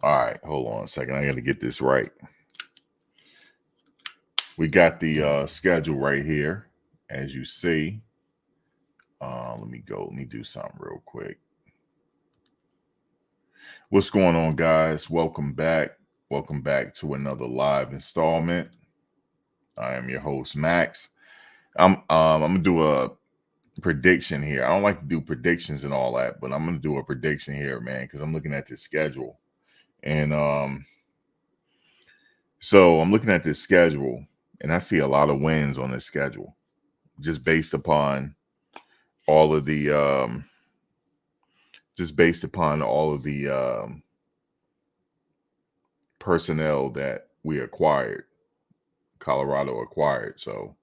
All right, hold on a second. I got to get this right. We got the schedule right here, as you see. Let me go. Let me do something real quick. What's going on, guys? Welcome back. Welcome back to another live installment. I am your host, Max. I'm gonna do a prediction here. I don't like to do predictions and all that, but I'm gonna do a prediction here, man, because I'm looking at this schedule. And so I'm looking at this schedule and I see a lot of wins on this schedule, just based upon all of the personnel that we acquired, Colorado acquired. So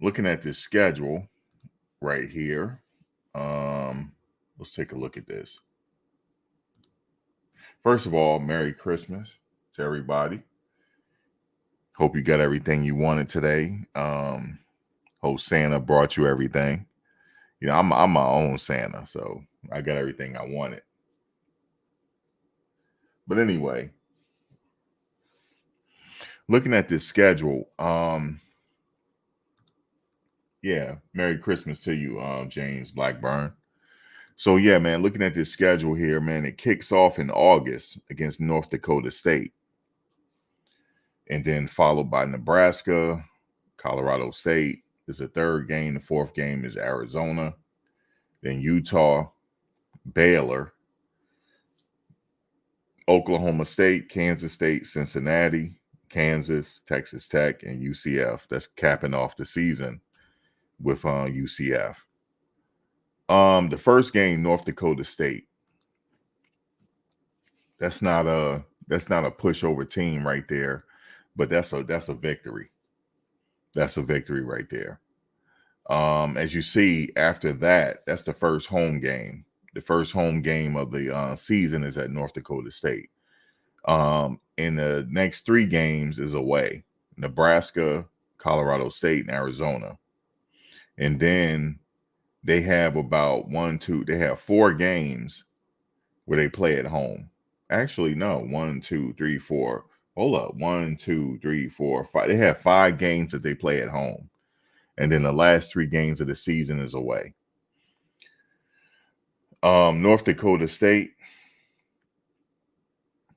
looking at this schedule right here, let's take a look at this. First of all, Merry Christmas to everybody. Hope you got everything you wanted today. Hope Santa brought you everything. You know, I'm my own Santa, so I got everything I wanted. But anyway, looking at this schedule, yeah, Merry Christmas to you, James Blackburn. So yeah, man, looking at this schedule here, man, it kicks off in August against North Dakota State, and then followed by Nebraska, Colorado State is the third game. The fourth game is Arizona, then Utah, Baylor, Oklahoma State, Kansas State, Cincinnati, Kansas, Texas Tech, and UCF. That's capping off the season with UCF. The first game, North Dakota State. That's not a pushover team right there, but that's a victory. That's a victory right there. As you see, after that, that's the first home game. The first home game of the season is at North Dakota State. In the next three games is away: Nebraska, Colorado State, and Arizona. And then they have about they have four games where they play at home. Actually, no, 1, 2, 3, 4. Hold up. 1, 2, 3, 4, 5. They have 5 games that they play at home. And then the last 3 games of the season is away. North Dakota State,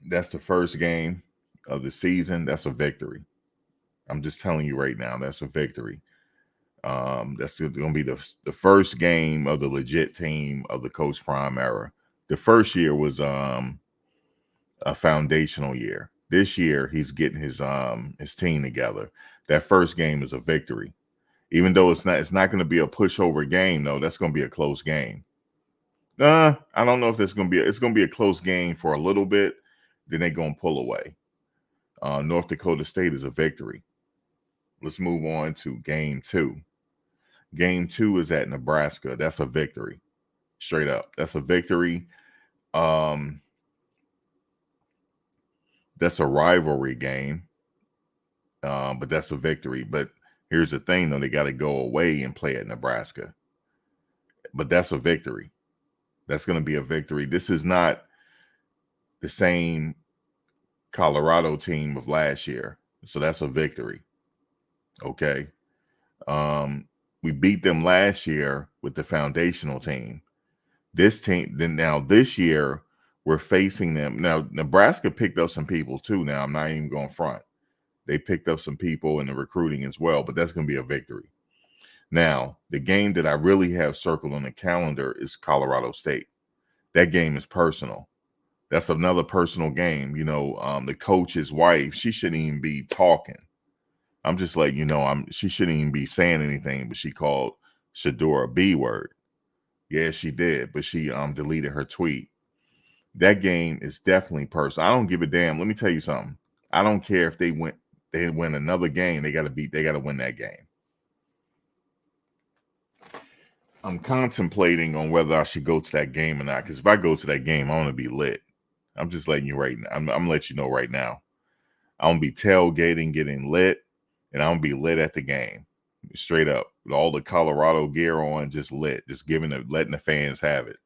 that's the first game of the season. That's a victory. I'm just telling you right now, that's a victory. That's going to be the first game of the legit team of the Coach Prime era. The first year was a foundational year. This year he's getting his team together. That first game is a victory. Even though it's not going to be a pushover game, though. That's going to be a close game. I don't know if it's going to be a close game for a little bit. Then they're going to pull away. North Dakota State is a victory. Let's move on to game 2. Game 2 is at Nebraska. That's a victory. Straight up. That's a victory. That's a rivalry game. But that's a victory. But here's the thing, though. They got to go away and play at Nebraska. But that's a victory. That's going to be a victory. This is not the same Colorado team of last year. So that's a victory. Okay. We beat them last year with the foundational team. This year we're facing them. Now, Nebraska picked up some people too. Now, I'm not even going front. They picked up some people in the recruiting as well, but that's going to be a victory. Now, the game that I really have circled on the calendar is Colorado State. That game is personal. That's another personal game. You know, the coach's wife, she shouldn't even be talking. I'm just like, she shouldn't even be saying anything, but she called Shedeur a B word. Yeah, she did, but she deleted her tweet. That game is definitely personal. I don't give a damn. Let me tell you something. I don't care if they win another game. They got to win that game. I'm contemplating on whether I should go to that game or not. Because if I go to that game, I want to be lit. I'm just letting you right now. I'm gonna let you know right now. I'm gonna be tailgating, getting lit, and I'm gonna be lit at the game. Straight up. With all the Colorado gear on, just lit. Just letting the fans have it.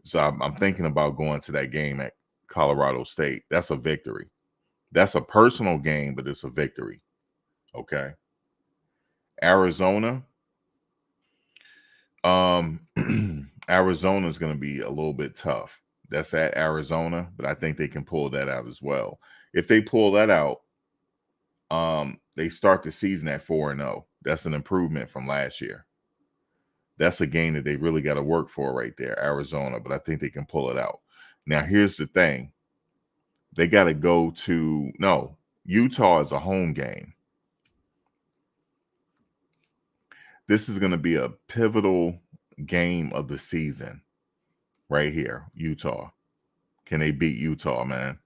So I'm thinking about going to that game at Colorado State. That's a victory. That's a personal game, but it's a victory. Okay. Arizona. Arizona is going to be a little bit tough. That's at Arizona, but I think they can pull that out as well. If they pull that out, they start the season at 4-0. That's an improvement from last year. That's a game that they really got to work for right there, Arizona, but I think they can pull it out. Now, here's the thing. They got to go to, no, Utah is a home game. This is going to be a pivotal game of the season right here, Utah. Can they beat Utah, man?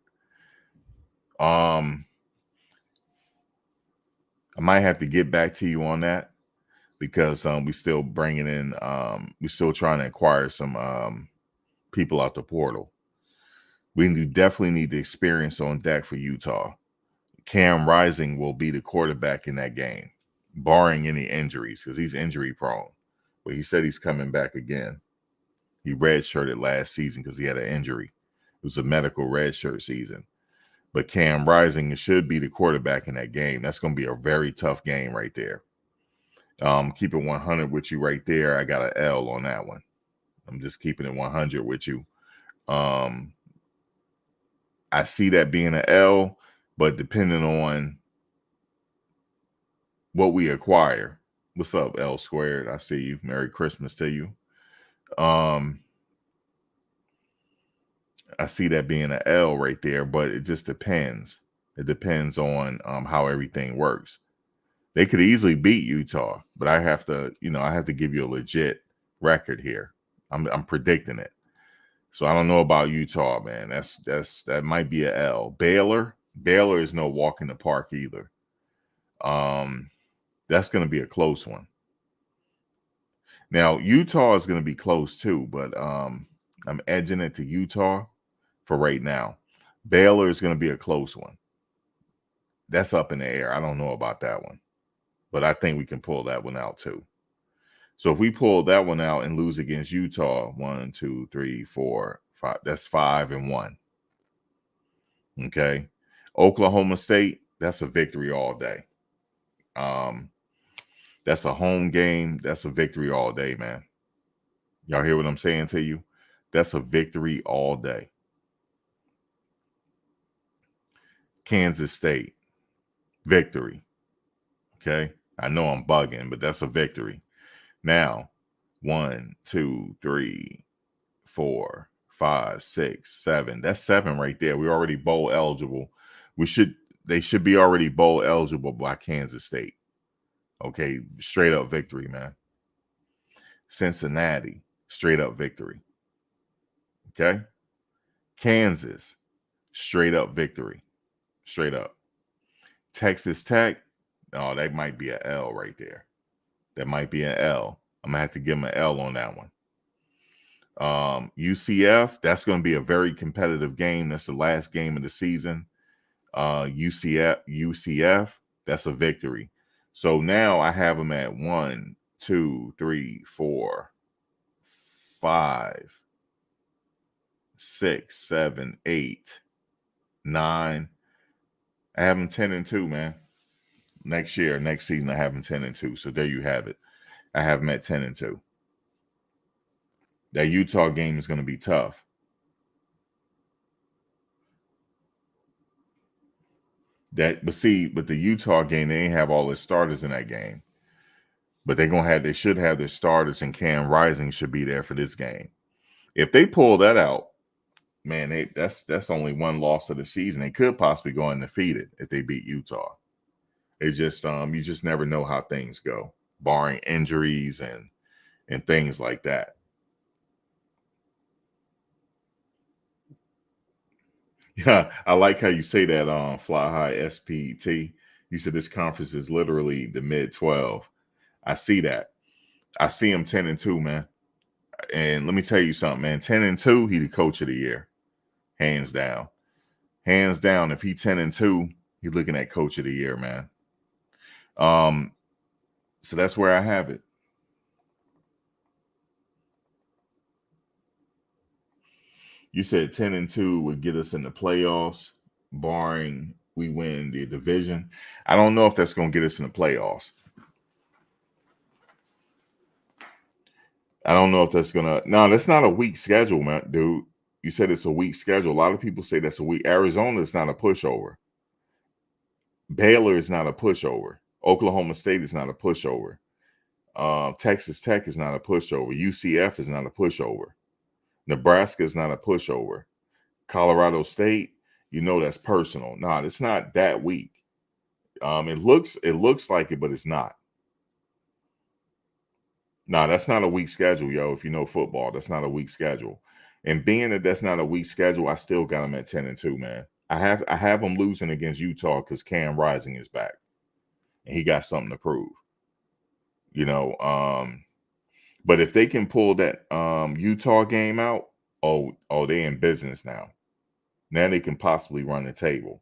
I might have to get back to you on that because we still bringing in, we still trying to acquire some people out the portal. We definitely need the experience on deck for Utah. Cam Rising will be the quarterback in that game, barring any injuries, because he's injury prone. But he said he's coming back again. He redshirted last season because he had an injury. It was a medical redshirt season. But Cam Rising should be the quarterback in that game. That's going to be a very tough game right there. Keep it 100 with you right there. I got an L on that one. I'm just keeping it 100 with you. I see that being an L, but depending on what we acquire. What's up, L squared? I see you. Merry Christmas to you. I see that being an L right there, but it just depends. It depends on how everything works. They could easily beat Utah, but I have to give you a legit record here. I'm predicting it. So I don't know about Utah, man. That might be a L. Baylor is no walk in the park either. That's going to be a close one. Now, Utah is going to be close too, but I'm edging it to Utah for right now. Baylor is going to be a close one. That's up in the air. I don't know about that one, but I think we can pull that one out too. So if we pull that one out and lose against Utah, 1, 2, 3, 4, 5, that's 5-1. Okay. Oklahoma State, that's a victory all day. That's a home game. That's a victory all day, man. Y'all hear what I'm saying to you? That's a victory all day. Kansas State, victory. Okay. I know I'm bugging, but that's a victory. Now, 1, 2, 3, 4, 5, 6, 7. That's 7 right there. We're already bowl eligible. They should be already bowl eligible by Kansas State. Okay, straight up victory, man. Cincinnati, straight up victory. Okay. Kansas, straight up victory. Straight up. Texas Tech, oh, that might be an L right there. That might be an L. I'm gonna have to give them an L on that one. UCF, that's going to be a very competitive game. That's the last game of the season. UCF, that's a victory. So now I have them at 1, 2, 3, 4, 5, 6, 7, 8, 9. I have them 10-2, man. Next season, I have them 10-2. So there you have it. I have them at 10-2. That Utah game is going to be tough. But the Utah game, they ain't have all their starters in that game. But they should have their starters, and Cam Rising should be there for this game. If they pull that out, man, that's only one loss of the season. They could possibly go undefeated if they beat Utah. It just you just never know how things go, barring injuries and things like that. Yeah, I like how you say that Fly High SPT. You said this conference is literally the mid-12. I see that. I see him 10-2, man. And let me tell you something, man. 10-2, he the coach of the year. Hands down. Hands down. If he 10-2, he's looking at coach of the year, man. So that's where I have it. You said 10-2 would get us in the playoffs, barring we win the division. I don't know if that's going to get us in the playoffs. I don't know if that's going to. No, that's not a weak schedule, man, dude. You said it's a weak schedule. A lot of people say that's a weak. Arizona is not a pushover. Baylor is not a pushover. Oklahoma State is not a pushover. Texas Tech is not a pushover. UCF is not a pushover. Nebraska is not a pushover. Colorado State, you know that's personal. Nah, it's not that weak. It looks like it, but it's not. Nah, that's not a weak schedule, yo. If you know football, that's not a weak schedule. And being that that's not a weak schedule, I still got them at 10-2, man. I have them losing against Utah because Cam Rising is back, and he got something to prove. You know, but if they can pull that Utah game out, oh, they in business now. Now they can possibly run the table.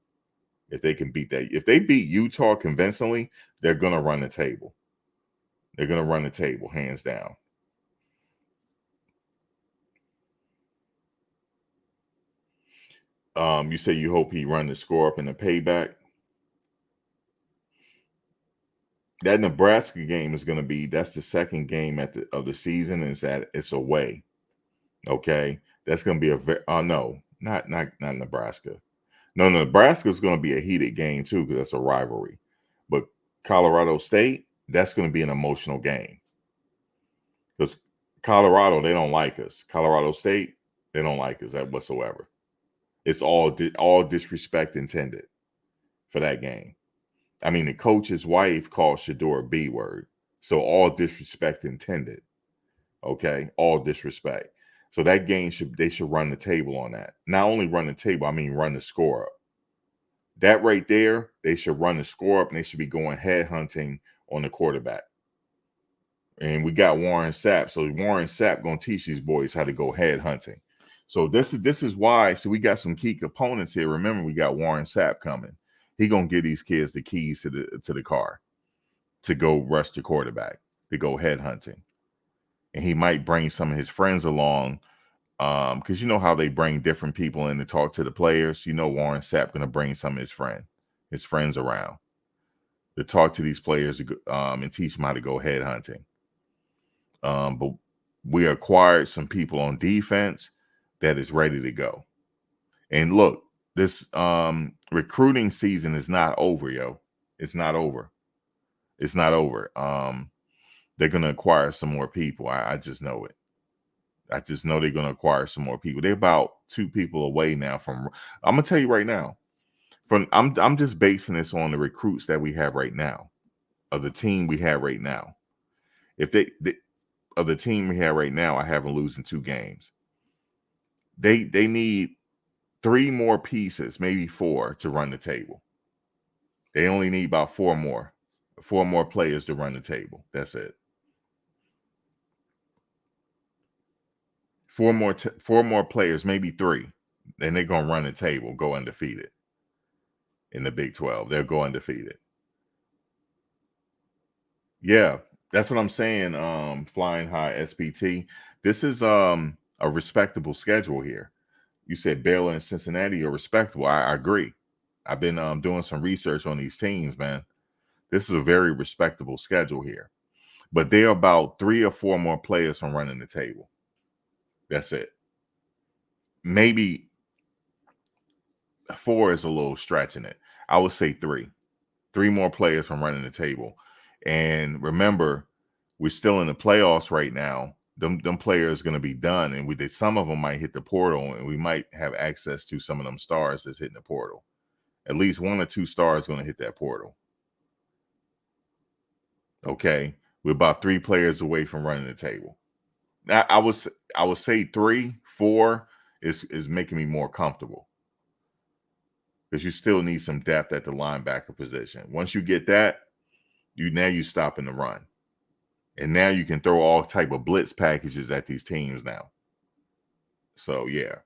If they can beat that, if they beat Utah convincingly, they're gonna run the table. They're gonna run the table, hands down. You say you hope he run the score up in the payback. That Nebraska game is gonna be, that's the second game of the season, is that it's away. Okay, that's gonna be no, not Nebraska. No, Nebraska is gonna be a heated game too because that's a rivalry. But Colorado State, that's gonna be an emotional game. Because Colorado, they don't like us. Colorado State, they don't like us whatsoever. It's all disrespect intended for that game. I mean, the coach's wife called Shedeur a B word. So all disrespect intended. Okay, all disrespect. So that game they should run the table on that. Not only run the table, I mean run the score up. That right there, they should run the score up, and they should be going head hunting on the quarterback. And we got Warren Sapp. So Warren Sapp gonna teach these boys how to go head hunting. So this is why. So we got some key components here. Remember, we got Warren Sapp coming. He gonna give these kids the keys to the car to go rush the quarterback, to go head hunting. And he might bring some of his friends along, because you know how they bring different people in to talk to the players. You know, Warren Sapp gonna bring some of his friends around to talk to these players, and teach them how to go head hunting. But we acquired some people on defense that is ready to go. And look, this recruiting season is not over, yo. It's not over. It's not over. They're gonna acquire some more people. I just know it. I just know they're gonna acquire some more people. They're about 2 people away now from. I'm gonna tell you right now. I'm just basing this on the recruits that we have right now, of the team we have right now. If they of the team we have right now, I have them losing 2 games. They need 3 more pieces, maybe 4, to run the table. They only need about 4 more players to run the table. That's it. 4 more players, maybe 3, and they're gonna run the table, go undefeated in the Big 12. They'll go undefeated. Yeah, that's what I'm saying. Flying High SPT. This is a respectable schedule here. You said Baylor and Cincinnati are respectable. I agree. I've been doing some research on these teams, man. This is a very respectable schedule here. But they're about 3 or 4 more players from running the table. That's it. Maybe 4 is a little stretching it. I would say 3. 3 more players from running the table. And remember, we're still in the playoffs right now. Them players going to be done, and some of them might hit the portal, and we might have access to some of them stars that's hitting the portal. At least 1 or 2 stars going to hit that portal. Okay, we're about 3 players away from running the table. Now, I would say 3, 4 is making me more comfortable, because you still need some depth at the linebacker position. Once you get that, you stop in the run. And now you can throw all type of blitz packages at these teams now. So yeah.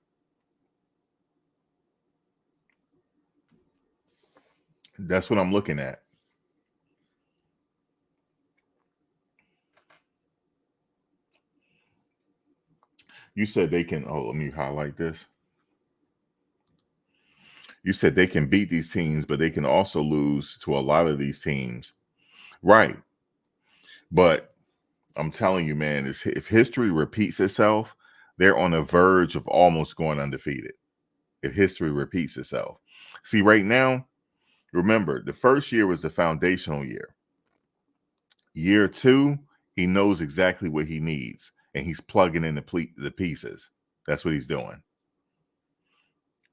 That's what I'm looking at. You said they can, let me highlight this. You said they can beat these teams, but they can also lose to a lot of these teams. Right. But I'm telling you, man, if history repeats itself, they're on the verge of almost going undefeated. If history repeats itself. See, right now, remember, the first year was the foundational year. Year 2, he knows exactly what he needs, and he's plugging in the pieces. That's what he's doing.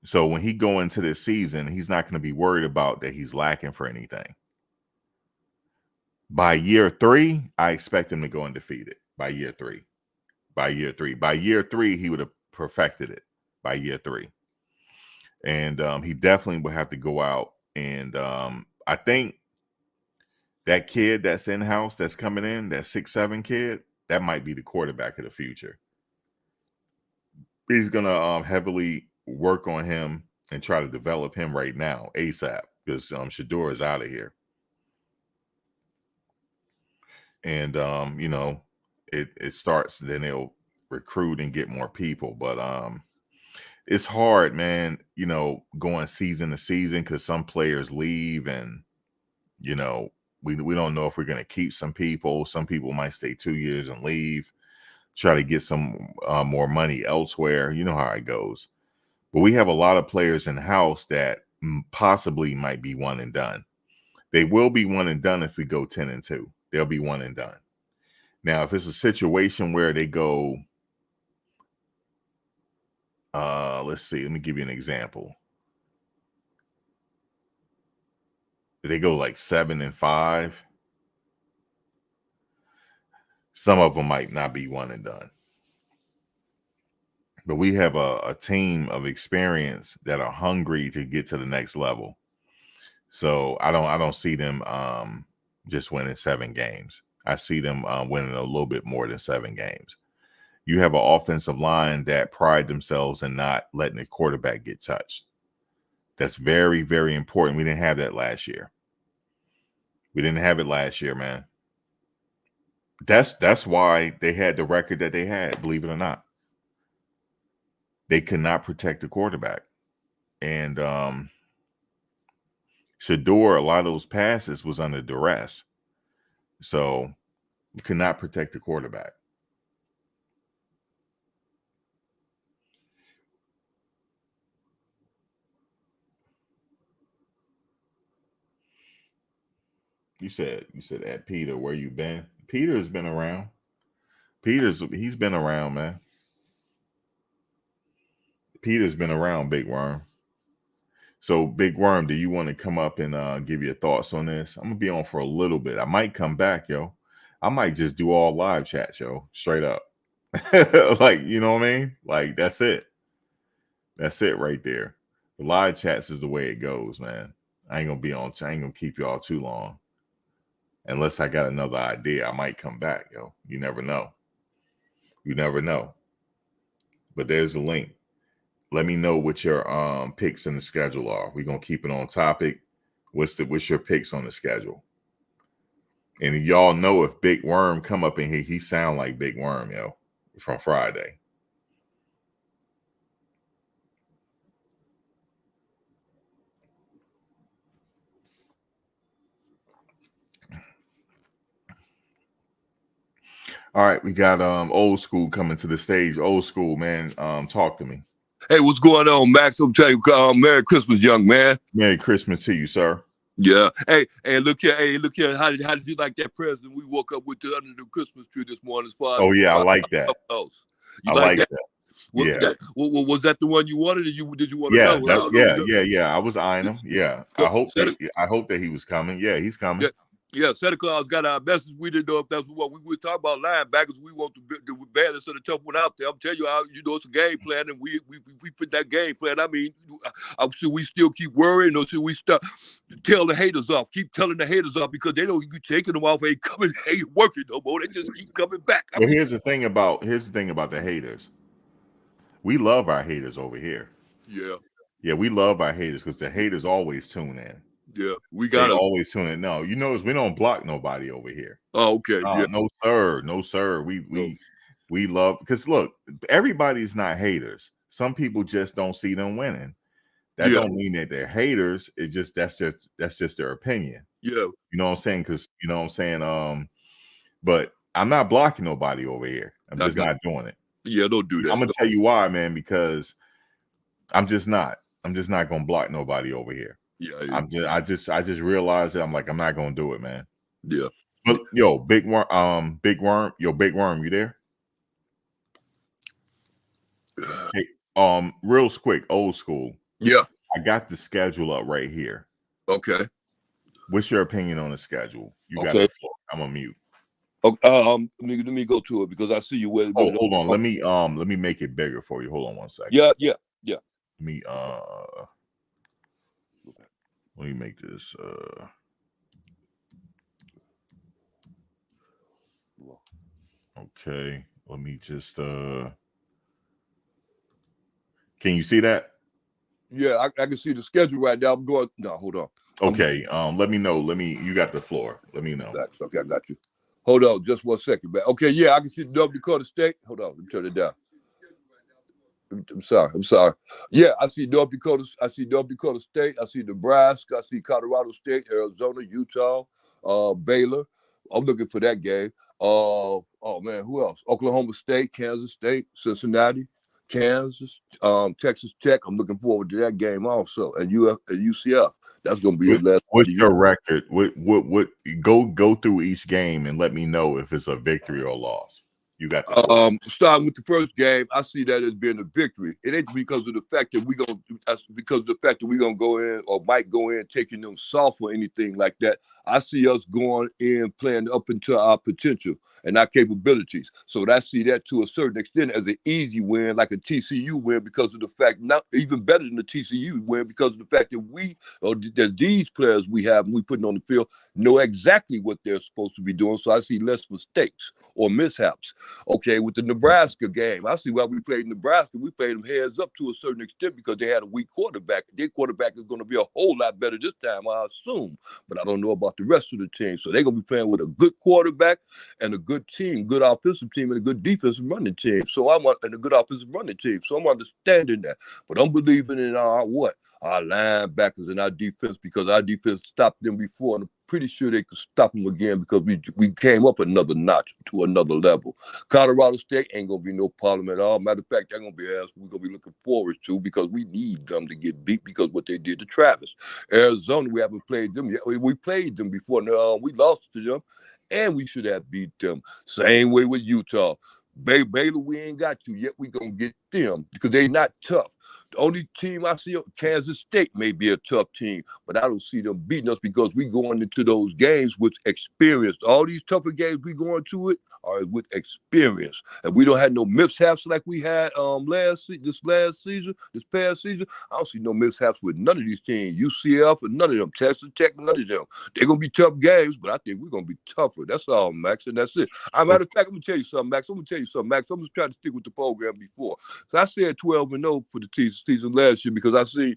So when he go into this season, he's not going to be worried about that he's lacking for anything. By year 3, I expect him to go undefeated. By year 3, he would have perfected it by year 3. And he definitely will have to go out. And I think that kid that's in-house, that's coming in, that 6'7" kid, that might be the quarterback of the future. He's going to heavily work on him and try to develop him right now, ASAP, because Shedeur is out of here. And, it starts, then they'll recruit and get more people. But it's hard, man, going season to season because some players leave and, we don't know if we're going to keep some people. Some people might stay 2 years and leave, try to get some more money elsewhere. You know how it goes. But we have a lot of players in-house that possibly might be one and done. They will be one and done if we go 10-2. They'll be one and done. Now, if it's a situation where they go, let's see, let me give you an example. If they go like 7-5, some of them might not be one and done. But we have a team of experience that are hungry to get to the next level. So I don't see them just winning 7 games. I see them winning a little bit more than 7 games. You have an offensive line that pride themselves in not letting the quarterback get touched. That's very, very important. We didn't have that last year. We didn't have it last year, man. That's why they had the record that they had, believe it or not. They could not protect the quarterback. And Shedeur, a lot of those passes was under duress. So we could not protect the quarterback. You said at Peter, where you been? Peter's been around. He's been around, man. Peter's been around, Big Worm. So, Big Worm, do you want to come up and give your thoughts on this? I'm gonna be on for a little bit. I might come back, yo. I might just do all live chats, yo, straight up. Like, you know what I mean? Like, that's it. That's it right there. The live chats is the way it goes, man. I ain't gonna keep y'all too long. Unless I got another idea, I might come back, yo. You never know. You never know. But there's a link. Let me know what your picks in the schedule are. We're gonna keep it on topic. What's your picks on the schedule? And y'all know if Big Worm come up in here, he sound like Big Worm, yo, from Friday. All right, we got Old School coming to the stage. Old School, man, talk to me. Hey, what's going on, Max? I'm telling you, Merry Christmas, young man. Merry Christmas to you, sir. Yeah. Hey, look here. Hey, look here. How did you like that present we woke up with under the Christmas tree this morning? As far as I like that. You like that? Yeah. Was that the one you wanted? Or did you want to know? Yeah. I was eyeing him. Yeah. I hope that he was coming. Yeah, he's coming. Yeah, Santa Claus got our message. We didn't know if that's what we were talking about. Linebackers, we want the baddest of the tough one out there. I'm telling you, it's a game plan, and we put that game plan. I mean, should we still keep worrying, or should we start tell the haters off? Keep telling the haters off because they don't keep taking them off. Ain't working no more. They just keep coming back. Here's the thing about the haters. We love our haters over here. Yeah, we love our haters because the haters always tune in. Yeah, they always tune in. No, you notice we don't block nobody over here. Oh, okay. No, sir. We love, because look, everybody's not haters. Some people just don't see them winning. That Yeah. don't mean that they're haters. It just that's just their opinion. Yeah. You know what I'm saying? Because you know what I'm saying. But I'm not blocking nobody over here. I'm just not doing it. Yeah, don't do that. I'm gonna tell you why, man. Because I'm just not. I'm just not gonna block nobody over here. Yeah. I just realized that I'm like I'm not gonna do it, man. Yeah. But yo, Big Worm, Big Worm, you there? Hey, real quick, old school. Yeah. I got the schedule up right here. Okay. What's your opinion on the schedule? You got Okay. the floor. I'm on mute. Okay, let me go to it because I see you with it. Oh, hold on. Let me make it bigger for you. Hold on one second. Yeah. Let me make this okay. Let me just can you see that? Yeah, I can see the schedule right now. I'm going. No, hold on. Okay. Let me know. You got the floor. Let me know. Okay, I got you. Hold on, just 1 second, man. Okay, yeah, I can see North Dakota State. Hold on, let me turn it down. I'm sorry. Yeah, I see North Dakota. I see North Dakota State. I see Nebraska. I see Colorado State, Arizona, Utah, Baylor. I'm looking for that game. Oh man, who else? Oklahoma State, Kansas State, Cincinnati, Kansas, Texas Tech. I'm looking forward to that game also, and UCF. That's gonna be his last. What's your record? What? Go through each game and let me know if it's a victory or a loss. You got the starting with the first game, I see that as being a victory. It ain't because of the fact that we're gonna go in or might go in taking them soft or anything like that. I see us going in playing up into our potential and our capabilities. So I see that to a certain extent as an easy win, like a TCU win, because of the fact, not even better than the TCU win, because of the fact that these players we have and we putting on the field know exactly what they're supposed to be doing. So I see less mistakes or mishaps. Okay, with the Nebraska game, I see why we played Nebraska. We played them heads up to a certain extent because they had a weak quarterback. Their quarterback is going to be a whole lot better this time, I assume. But I don't know about the rest of the team. So they're going to be playing with a good quarterback and a good team, good offensive team, and a good defensive running team. And a good offensive running team. So I'm understanding that. But I'm believing in our linebackers and our defense, because our defense stopped them before, and I'm pretty sure they could stop them again because we came up another notch to another level. Colorado State ain't gonna be no problem at all. Matter of fact, they're gonna be we're gonna be looking forward to, because we need them to get beat because what they did to Travis. Arizona, we haven't played them yet. We played them before. No, we lost to them, and we should have beat them. Same way with Utah. Baylor, we ain't got to yet. We gonna get them because they not tough. The only team I see, Kansas State, may be a tough team, but I don't see them beating us because we going into those games with experience. All these tougher games we going to it are with experience, and we don't have no mishaps like we had this past season. I don't see no mishaps with none of these teams. UCF and none of them. Texas Tech, none of them. They're gonna be tough games, but I think we're gonna be tougher. That's all, Max, and that's it. Matter of fact, I'm gonna tell you something, Max. I'm just trying to stick with the program before. So I said 12-0 for the season last year because I see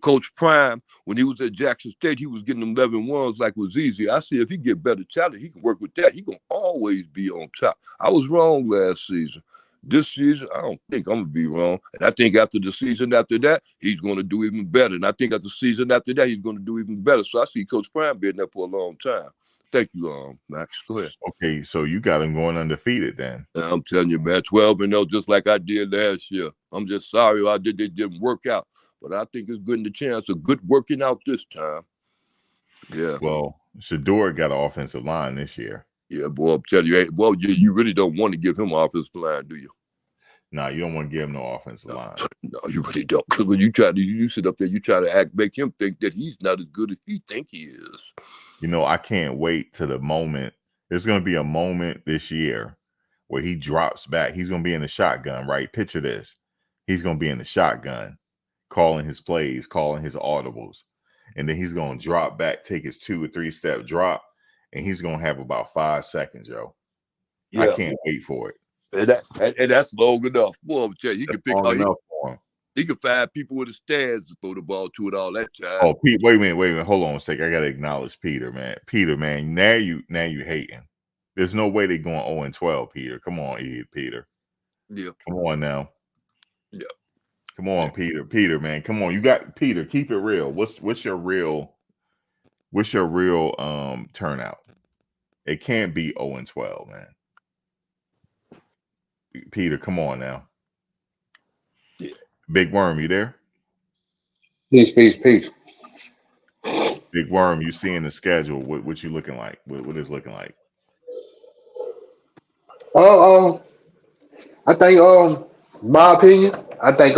Coach Prime, when he was at Jackson State, he was getting them 11 ones like it was easy. I see if he get better talent, he can work with that. He can always be on top. I was wrong last season. This season, I don't think I'm going to be wrong. And I think after the season after that, he's going to do even better. And I think after the season after that, he's going to do even better. So I see Coach Prime being there for a long time. Thank you, Max. Go ahead. Okay, so you got him going undefeated then. I'm telling you, man, 12-0, just like I did last year. I'm just sorry it didn't work out. But I think it's good in the chance of good working out this time. Yeah. Well, Shedeur got an offensive line this year. Yeah, boy, I'm telling you, you really don't want to give him an offensive line, do you? No, you don't want to give him no offensive line. No, you really don't. Because when you sit up there, you try to make him think that he's not as good as he think he is. You know, I can't wait to the moment. There's going to be a moment this year where he drops back. He's going to be in the shotgun, right? Picture this. He's going to be in the shotgun, calling his plays, calling his audibles. And then he's going to drop back, take his 2 or 3 step drop, and he's going to have about 5 seconds, yo. Yeah. I can't wait for it. And that's long enough. Boy, I'm telling you, he can pick long enough for him. He can find people in the stands to throw the ball to it all that time. Oh, Pete, wait a minute. Hold on a second. I gotta acknowledge Peter, man. Peter, man, now you hating. There's no way they're going 0-12, Peter. Come on, Peter. Yeah. Come on now. Yeah. Come on, Peter. Peter, man, come on. You got Peter. Keep it real. What's your real turnout? It can't be 0-12, man. Peter, come on now. Yeah. Big Worm, you there? Peace, peace, peace. Big Worm, you seeing the schedule? What you looking like? What is looking like? I think my opinion, I think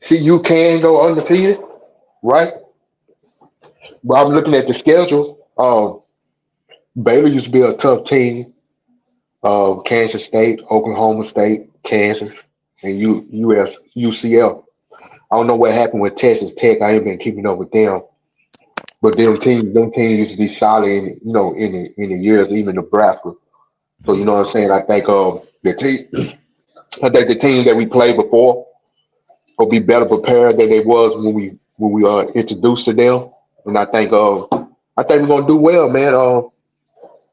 see you can go undefeated, right? But I'm looking at the schedule. Baylor used to be a tough team. Kansas State, Oklahoma State, Kansas, and UCF. I don't know what happened with Texas Tech. I ain't been keeping up with them. But them teams used to be solid in the years, even Nebraska. So you know what I'm saying? I think the teams that we played before will be better prepared than they was when we introduced to them. And I think we're gonna do well, man.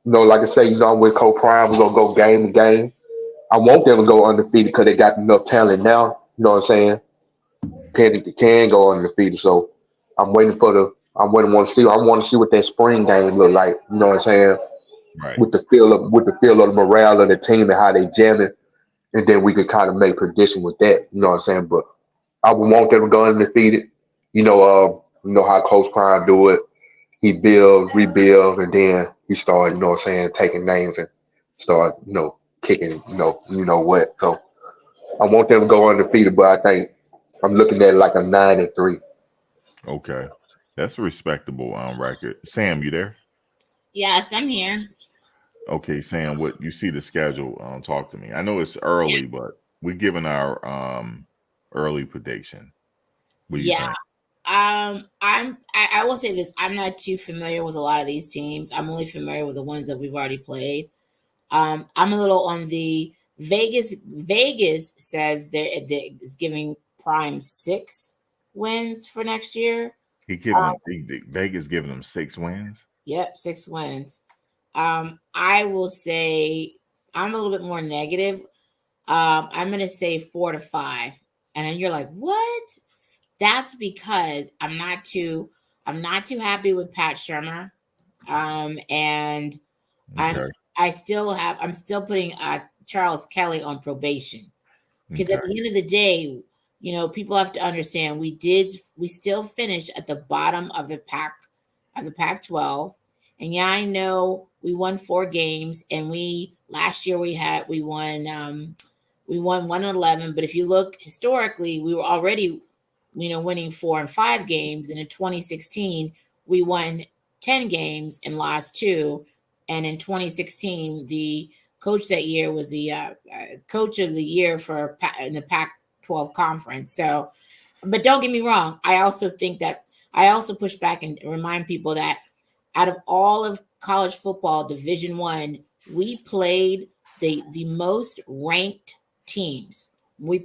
Like I say, I'm with Coach Prime. We're gonna go game to game. I want them to go undefeated because they got enough talent now. You know what I'm saying? Can go undefeated. So I'm waiting for the. I'm waiting want to see. I want to see what that spring game look like. You know what I'm saying? Right. With the feel of the morale of the team and how they jamming, and then we could kind of make prediction with that. You know what I'm saying? But I would want them to go undefeated. You know how Coach Prime do it. He build, rebuild, and then he start, you know what I'm saying, taking names and start, kicking, what. So I want them to go undefeated, but I think I'm looking at like a 9-3. Okay. That's a respectable record. Sam, you there? Yes, I'm here. Okay, Sam, what you see the schedule? Talk to me. I know it's early, but we're giving our early prediction. What do you think? I will say this. I'm not too familiar with a lot of these teams. I'm only familiar with the ones that we've already played. I'm a little on the Vegas. Vegas says it's giving Prime 6 wins for next year. Vegas giving them 6 wins. Yep, 6 wins. I will say I'm a little bit more negative. I'm going to say 4-5, and then you're like, what? That's because I'm not too happy with Pat Shermer, and Okay. I'm still putting Charles Kelly on probation because at the end of the day, people have to understand we still finished at the bottom of the Pac-12, and yeah, I know we won 4 games, and last year we won 1-11, but if you look historically, we were already winning 4 and 5 games. And in 2016, we won 10 games and lost 2. And in 2016, the coach that year was the coach of the year in the Pac-12 conference. So, but don't get me wrong. I also push back and remind people that out of all of college football, Division I, we played the most ranked teams. We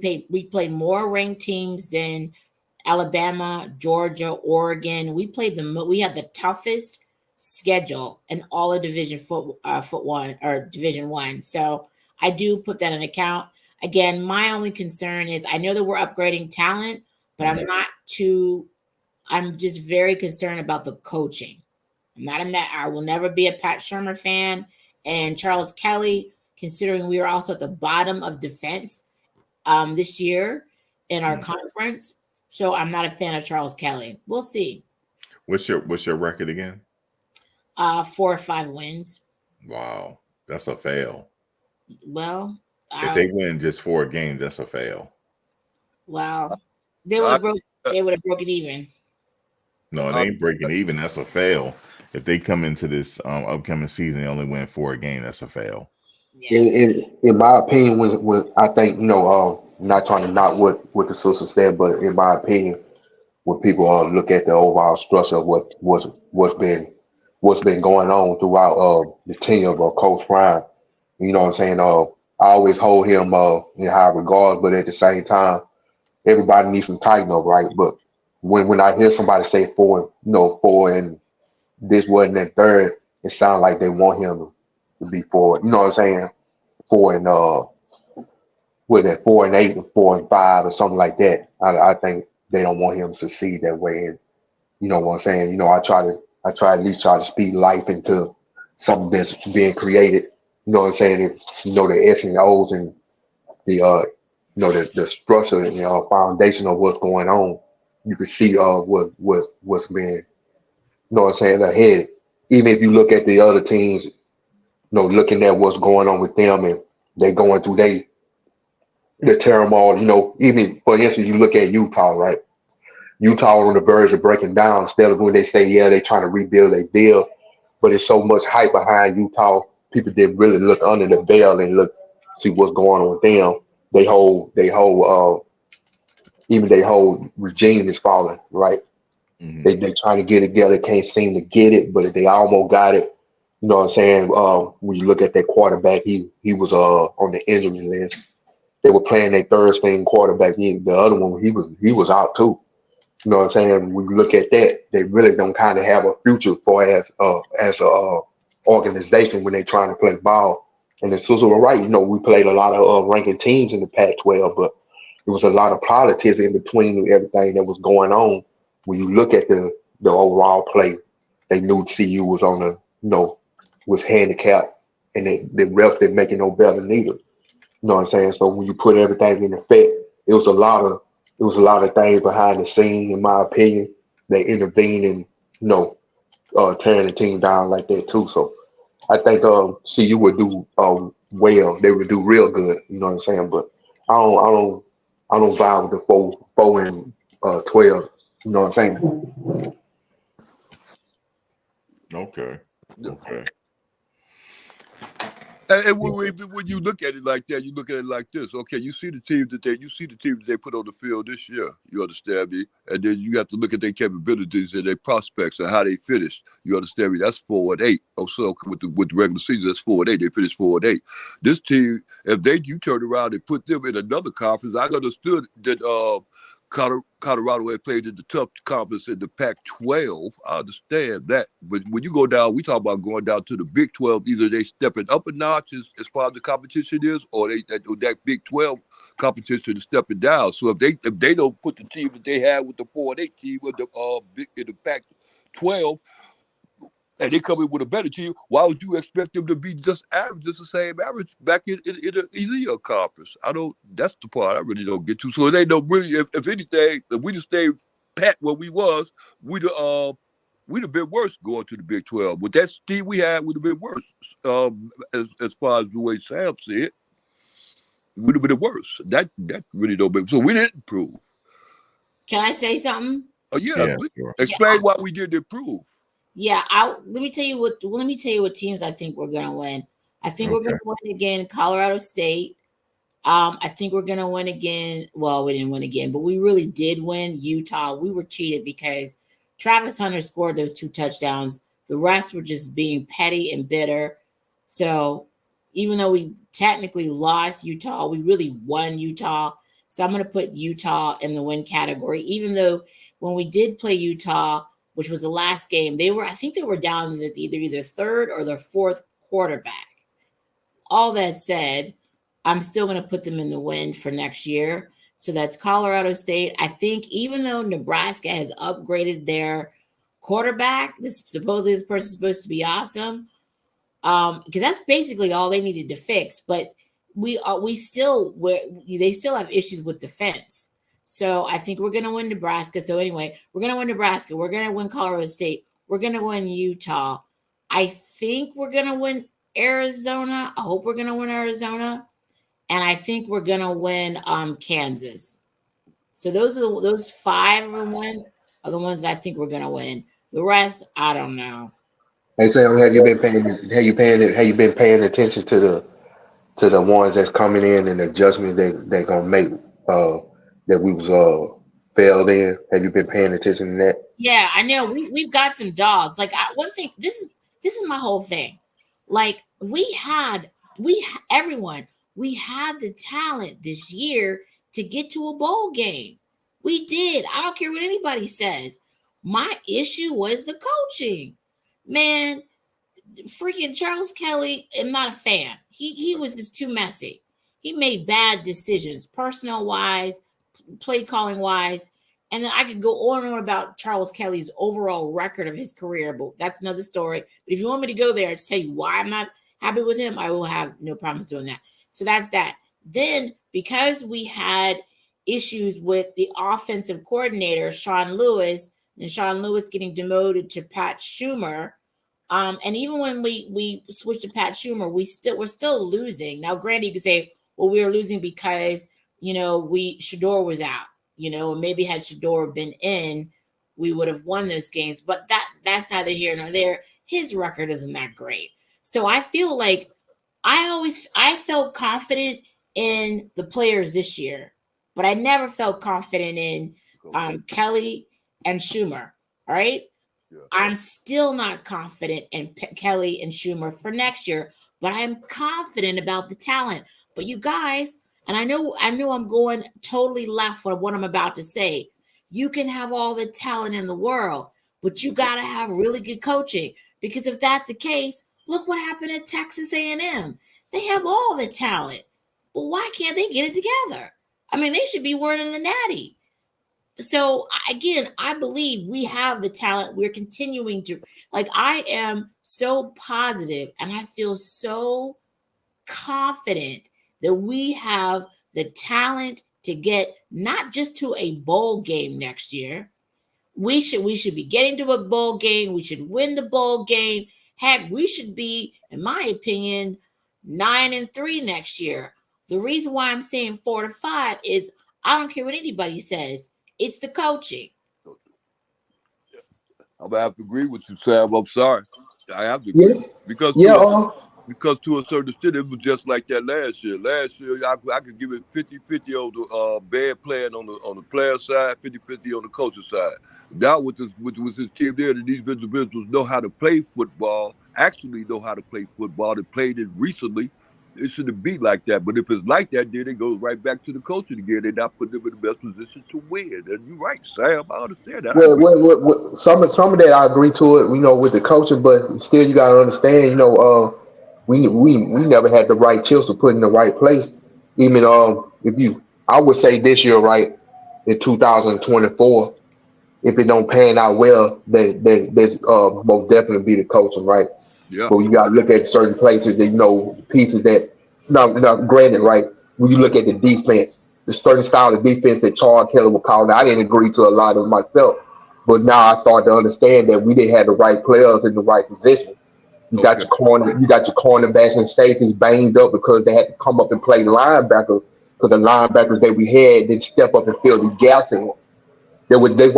played more ranked teams than Alabama, Georgia, Oregon. We had the toughest schedule in all of Division One. So I do put that in account. Again, my only concern is I know that we're upgrading talent, but I'm just very concerned about the coaching. I will never be a Pat Shermer fan, and Charles Kelly, considering we are also at the bottom of defense this year in our conference. So I'm not a fan of Charles Kelly. We'll see. What's your record again? 4 or 5 wins. Wow, that's a fail. Well, if they win just 4 games, that's a fail. Well, they would have broken even. No, it ain't breaking even. That's a fail. If they come into this upcoming season, they only win 4 games. That's a fail. Yeah. In my opinion, when I think not trying to knock what the sister said, but in my opinion, when people look at the overall structure of what's been going on throughout the tenure of Coach Prime, you know what I'm saying? I always hold him in high regard, but at the same time, everybody needs some tighten up, right? But when I hear somebody say 4 and this wasn't that third, it sounds like they want him to be 4. You know what I'm saying? 4 and with at 4-8 or 4-5 or something like that. I think they don't want him to succeed that way. And you know what I'm saying? You know, I try at least try to speed life into something that's being created. You know what I'm saying? You know, the S and O's and the you know, the structure and foundation of what's going on. You can see what's being, you know what I'm saying, ahead. Even if you look at the other teams, you know, looking at what's going on with them and they going through the turmoil, you know, even for instance, you look at Utah, right? Utah on the verge of breaking down. Instead of when they say, yeah, they trying to rebuild, they build, but it's so much hype behind Utah. People didn't really look under the veil and look see what's going on with them. Even their whole regime is falling, right? Mhm. They trying to get it together, can't seem to get it, but they almost got it. You know what I'm saying? When you look at that quarterback, he was on the injury list. They were playing their third string quarterback. The other one, he was out too. You know what I'm saying? When you look at that, they really don't kind of have a future for as a organization when they're trying to play ball. And as Susan was right, you know, we played a lot of ranking teams in the Pac-12, but it was a lot of politics in between everything that was going on. When you look at the overall play, they knew CU was on the, you know, was handicapped, and the refs didn't make it no better neither. You know what I'm saying? So when you put everything in effect, it was a lot of things behind the scene, in my opinion. They intervened and, you know, tearing the team down like that too. So I think CU would do well. They would do real good. You know what I'm saying? But I don't I don't I don't vibe with the 4-12. You know what I'm saying? Okay. Okay. And when you look at it like that, you look at it like this. Okay, you see the teams that they put on the field this year. You understand me? And then you have to look at their capabilities and their prospects and how they finished. You understand me? That's 4-8. Oh, so with the regular season, that's 4-8. They finished 4-8. This team, if you turn around and put them in another conference, I understood that Colorado had played in the tough conference in the Pac-12. I understand that. But when you go down, we talk about going down to the Big 12, either they stepping up a notch as far as the competition is, or that Big 12 competition is stepping down. So if they don't put the team that they had with the 4-8 team in the Pac-12, and they come in with a better team, why would you expect them to be just the same average back in either conference? That's the part I really don't get to. So it ain't no really, if anything, if we just stayed pat where we was, we'd have been worse going to the Big 12. With that team we had, would have been worse. As far as the way Sam said, would have been worse. That really don't make. So we didn't improve. Can I say something? Oh yeah, Yeah, sure. explain why we didn't improve. Yeah, let me tell you what teams I think we're gonna win. I think we're gonna win again, Colorado State. I think we're gonna win again. Well, we didn't win again, but we really did win. Utah. We were cheated because Travis Hunter scored those 2 touchdowns. The rest were just being petty and bitter. So even though we technically lost Utah, we really won Utah. So I'm gonna put Utah in the win category, even though when we did play Utah, which was the last game, I think they were down in either third or their fourth quarterback. All that said, I'm still going to put them in the win for next year. So that's Colorado State. I think even though Nebraska has upgraded their quarterback, supposedly this person's supposed to be awesome, because that's basically all they needed to fix. But they still have issues with defense. So I think we're going to win Nebraska. So anyway, we're going to win Nebraska. We're going to win Colorado State. We're going to win Utah. I think we're going to win Arizona. I hope we're going to win Arizona. And I think we're going to win Kansas. So those 5 of the ones are the ones that I think we're going to win. The rest, I don't know. Hey Sam, have you been paying attention to the ones that's coming in and the adjustments they're gonna make that we was failed in? Have you been paying attention to that? Yeah, I know. We've got some dogs. Like one thing, this is my whole thing. Like everyone, we had the talent this year to get to a bowl game. We did. I don't care what anybody says. My issue was the coaching. Man, freaking Charles Kelly, I'm not a fan. He was just too messy. he made bad decisions, personnel wise, play calling wise. And then I could go on and on about Charles Kelly's overall record of his career, but that's another story. But if you want me to go there to tell you why I'm not happy with him, I will have no problems doing that. So that's that. Then, because we had issues with the offensive coordinator, Sean Lewis, and Sean Lewis getting demoted to Pat Schumer, and even when we switched to Pat Schumer, we're still losing. Now, granted, you could say, well, we were losing because Shador was out, and maybe had Shador been in, we would have won those games. But that's neither here nor there. His record isn't that great. So I feel like I felt confident in the players this year, but I never felt confident in Kelly and Schumer. All right. Yeah. I'm still not confident in Kelly and Schumer for next year, but I'm confident about the talent. But you guys, and I know I'm going totally left with what I'm about to say. You can have all the talent in the world, but you got to have really good coaching, because if that's the case, look what happened at Texas A&M. They have all the talent, but why can't they get it together? I mean, they should be winning the Natty. So again, I believe we have the talent. We're continuing to, I am so positive and I feel so confident that we have the talent to get not just to a bowl game next year. We should be getting to a bowl game. We should win the bowl game. Heck, we should be, in my opinion, 9-3 next year. The reason why I'm saying 4-5 is I don't care what anybody says. It's the coaching. I'm gonna have to agree with you, Sam. I'm sorry. I have to Yeah. because to a certain extent, it was just like that last year. Last year, I could give it 50-50 on the bad playing on the player side, 50-50 on the coaching side. Now with this team there, that these individuals know how to play football, actually know how to play football. They played it recently. It shouldn't be like that. But if it's like that, then it goes right back to the coaching again. They're not putting them in the best position to win. And you're right, Sam. I understand that. Well, some of that I agree to it, with the coaching, but still you gotta understand, we never had the right chips to put in the right place. Even I would say this year, right, in 2024, if it don't pan out well, they most definitely be the coaching, right? Yeah. But you got to look at certain places that, pieces that, now granted, right, when you look at the defense, the certain style of defense that Charles Kelly would call, now I didn't agree to a lot of myself, but now I start to understand that we didn't have the right players in the right position. You got your cornerbacks and safeties banged up because they had to come up and play linebackers, because the linebackers that we had didn't step up and fill the gaps in. That's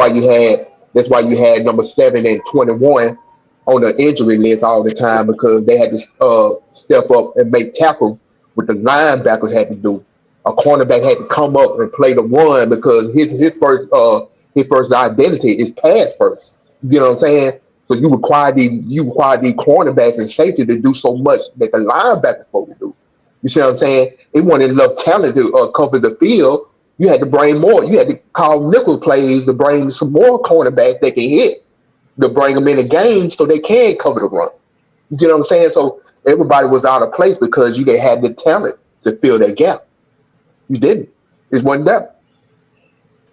why you had number 7 and 21 on the injury list all the time, because they had to step up and make tackles, what the linebackers had to do. A cornerback had to come up and play the one, because his first identity is pass first. You know what I'm saying? So you require these cornerbacks and safety to do so much that the linebackers supposed to do. You see what I'm saying? They wanted enough talent to cover the field. You had to bring more. You had to call nickel plays to bring some more cornerbacks that can hit, to bring them in the game so they can cover the run. You get what I'm saying? So everybody was out of place because you didn't have the talent to fill that gap. You didn't. It wasn't there.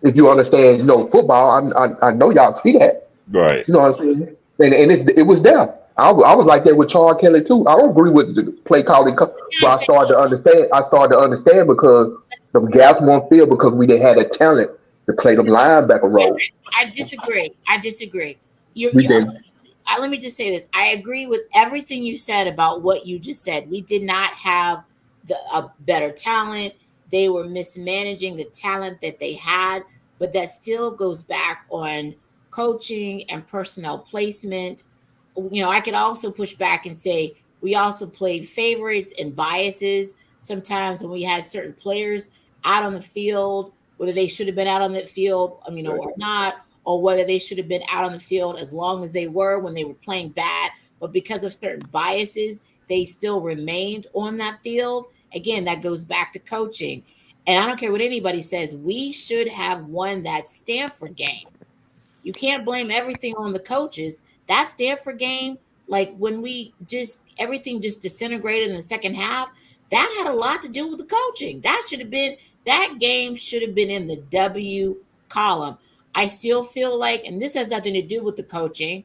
If you understand, football, I know y'all see that. Right. You know what I'm saying? And it was there. I was like that with Charles Kelly too. I don't agree with the play calling, but I started to understand because the gaps weren't filled because we didn't have the talent to play the linebacker role. I disagree. We didn't. Let me just say this. I agree with everything you said about what you just said. We did not have a better talent. They were mismanaging the talent that they had, but that still goes back on coaching and personnel placement. I could also push back and say we also played favorites and biases sometimes when we had certain players out on the field, whether they should have been out on the field, or not, or whether they should have been out on the field as long as they were when they were playing bad. But because of certain biases, they still remained on that field. Again, that goes back to coaching. And I don't care what anybody says, we should have won that Stanford game. You can't blame everything on the coaches. That Stanford game, like when everything just disintegrated in the second half, That had a lot to do with the coaching. That game should have been in the W column. I still feel like, and this has nothing to do with the coaching,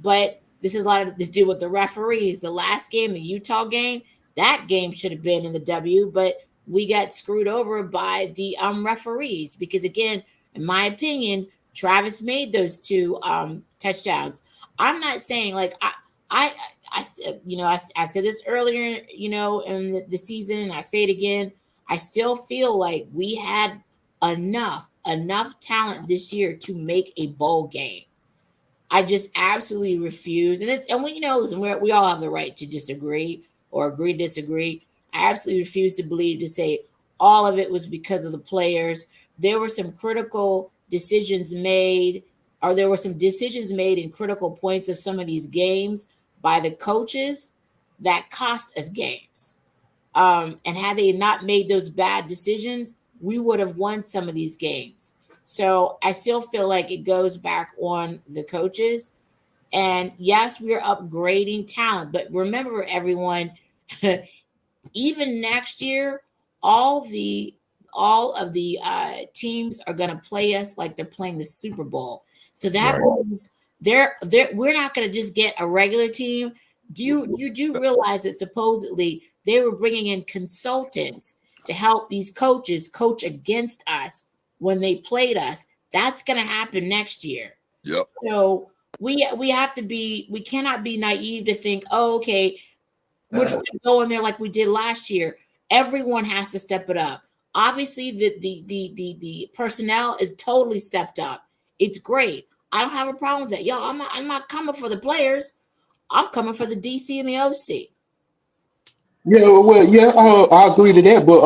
but this has a lot to do with the referees. The last game, the Utah game, that game should have been in the W, but we got screwed over by the referees because, again, in my opinion, Travis made those two touchdowns. I'm not saying like I I said this earlier, in the season, and I say it again. I still feel like we had enough talent this year to make a bowl game. I just absolutely refuse, and we listen, we all have the right to disagree or agree to disagree. I absolutely refuse to believe to say all of it was because of the players. There were some critical decisions made, or there were some decisions made in critical points of some of these games by the coaches that cost us games. And had they not made those bad decisions, we would have won some of these games. So I still feel like it goes back on the coaches. And yes, we're upgrading talent, but remember, everyone, even next year, all of the teams are going to play us like they're playing the Super Bowl. So that means we're not going to just get a regular team. You do realize that supposedly they were bringing in consultants to help these coaches coach against us when they played us. That's going to happen next year. Yep. So we cannot be naive to think, oh, okay, we're just going to go in there like we did last year. Everyone has to step it up. Obviously, the personnel is totally stepped up. It's great. I don't have a problem with that. Yo, I'm not coming for the players. I'm coming for the DC and the OC. Yeah, well, yeah, I agree to that, but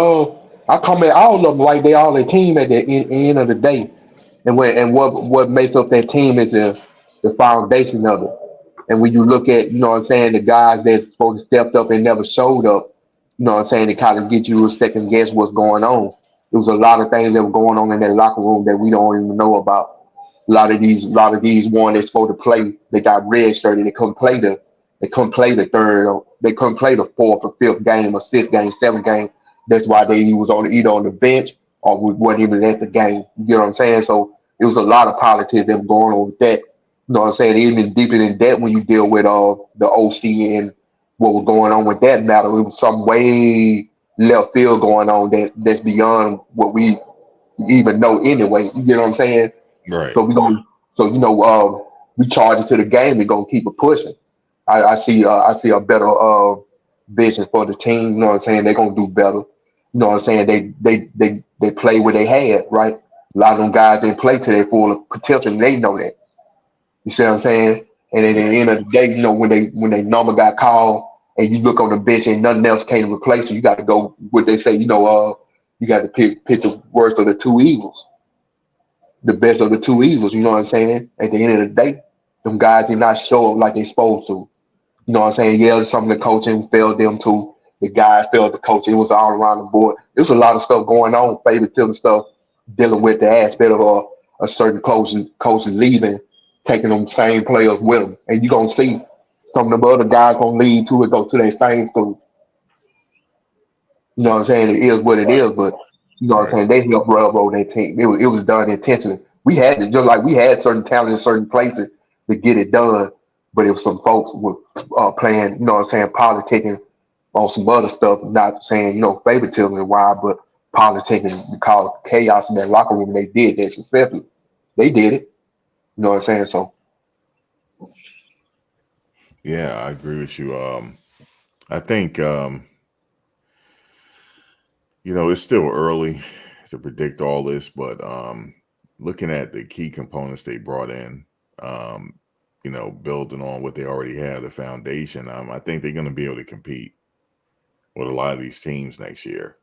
I come at all of them like they all a team at the end of the day, and what makes up that team is the foundation of it. And when you look at, what I'm saying, the guys that supposed to stepped up and never showed up, what I'm saying, it kind of get you a second guess what's going on. There was a lot of things that were going on in that locker room that we don't even know about. A lot of these one that's supposed to play, they got red shirted. They couldn't play the third. They couldn't play the fourth or fifth game or sixth game, seventh game. That's why they was either on the bench or wasn't even at the game. You get what I'm saying? So it was a lot of politics that was going on with that. You know what I'm saying? Even deeper than that, when you deal with the OC and what was going on with that matter, it was some way left field going on that's beyond what we even know anyway. You get what I'm saying? Right. So we charge it to the game and gonna keep it pushing. I see a better vision for the team. You know what I'm saying? They're gonna do better. You know what I'm saying? They play what they had, right? A lot of them guys didn't play to their full potential, and they know that. You see what I'm saying? And at the end of the day, when they number got called and you look on the bench and nothing else came to replace you, you got to go what they say. You got to pick the worst of the two evils, the best of the two evils. You know what I'm saying? At the end of the day, them guys did not show up like they supposed to. You know what I'm saying? Yeah, some of the coaching failed them too. The guys failed the coaching. It was all around the board. There's a lot of stuff going on, favoritism stuff, dealing with the aspect of a certain coach leaving, taking them same players with them. And you're going to see some of the other guys going to lead to it, go to their same school. You know what I'm saying? It is what it is, but you know what I'm saying? They helped railroad their team. It was done intentionally. We had it, just like we had certain talent in certain places to get it done, but it was some folks were playing, you know what I'm saying, politicking on some other stuff, not saying, favoritism and why, but politicking to cause chaos in that locker room. They did that successfully. They did it. You know what I'm saying? So Yeah, I agree with you. I think it's still early to predict all this, but looking at the key components they brought in, building on what they already have, the foundation, I think they're going to be able to compete with a lot of these teams next year.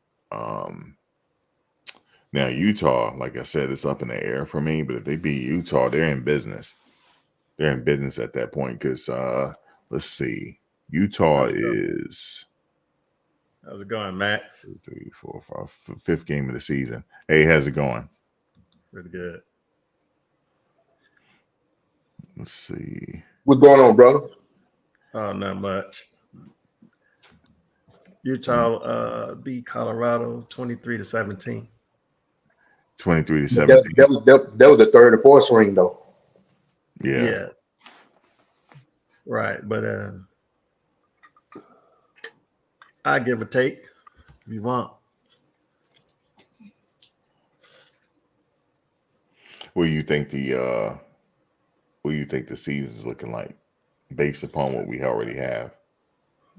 Now, Utah, like I said, it's up in the air for me, but if they beat Utah, they're in business. They're in business at that point because, let's see, Utah is... How's it going, Max? 2, 3, 4, 5, fifth game of the season. Hey, how's it going? Pretty good. Let's see. what's going on, brother? Oh, not much. Utah beat Colorado 23-17. 23 to But 17. that was the third and fourth string though. Yeah. Right, but I give a take if you want. What do you think the season's looking like based upon what we already have?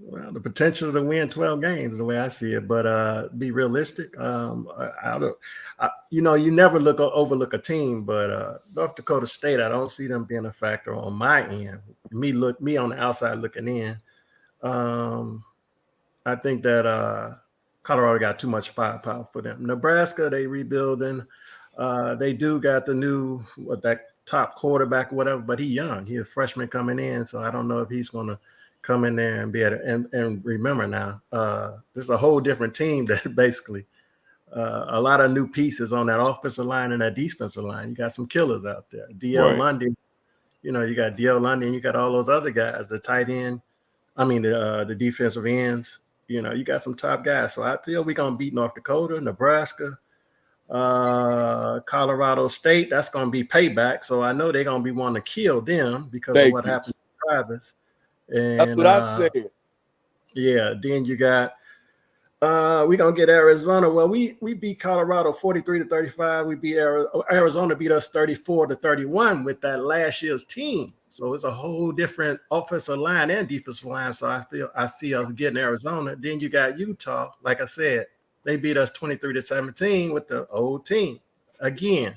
Well, the potential to win 12 games, the way I see it, but be realistic. You never overlook a team, but North Dakota State, I don't see them being a factor on my end. Me on the outside looking in. I think that Colorado got too much firepower for them. Nebraska, they rebuilding. They do got the new that top quarterback or whatever, but he's young. He's a freshman coming in, so I don't know if he's going to come in there and be able to, and remember now, this is a whole different team that basically a lot of new pieces on that offensive line and that defensive line. You got some killers out there. DL Lundy, you got DL Lundy and you got all those other guys, the tight end, the defensive ends, you got some top guys. So I feel we're going to beat North Dakota, Nebraska, Colorado State. That's going to be payback. So I know they're going to be wanting to kill them because of what happened to Travis. And that's what I said. Yeah, then you got we're gonna get Arizona. Well, we beat Colorado 43-35. We beat Arizona beat us 34-31 with that last year's team. So it's a whole different offensive line and defensive line. So I see us getting Arizona. Then you got Utah. Like I said, they beat us 23-17 with the old team. Again,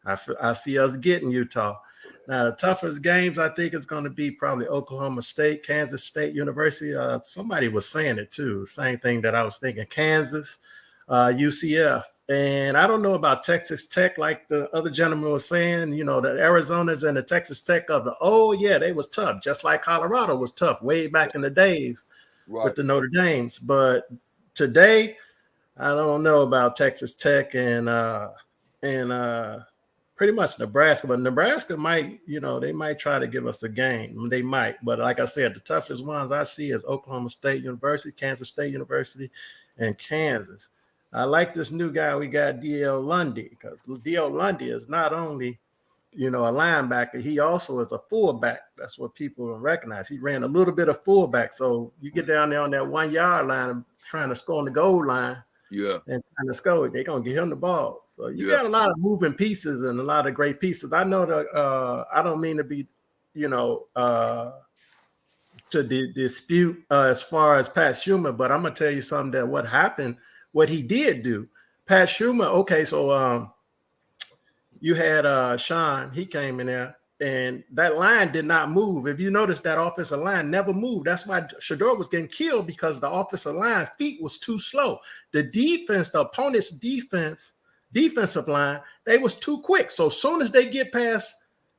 I see us getting Utah. Now, the toughest games, I think, is going to be probably Oklahoma State, Kansas State University. Somebody was saying it, too. Same thing that I was thinking. Kansas, UCF. And I don't know about Texas Tech, like the other gentleman was saying, the Arizonas and the Texas Tech of they was tough, just like Colorado was tough way back in the days with the Notre Dames. But today, I don't know about Texas Tech and pretty much Nebraska, but Nebraska might, they might try to give us a game. They might, but like I said, the toughest ones I see is Oklahoma State University, Kansas State University, and Kansas. I like this new guy we got, DL Lundy, because DL Lundy is not only, a linebacker, he also is a fullback. That's what people recognize. He ran a little bit of fullback. So you get down there on that 1 yard line and trying to score on the goal line. Yeah. And trying to score, they're going to get him the ball. So you got a lot of moving pieces and a lot of great pieces. I know that I don't mean to be, to dispute as far as Pat Schumer, but I'm going to tell you something that what he did do. Pat Schumer, okay, so you had Sean, he came in there, and that line did not move. If you notice, that offensive line never moved. That's why Shedeur was getting killed, because the offensive line feet was too slow. The opponent's defensive line, they was too quick. So as soon as they get past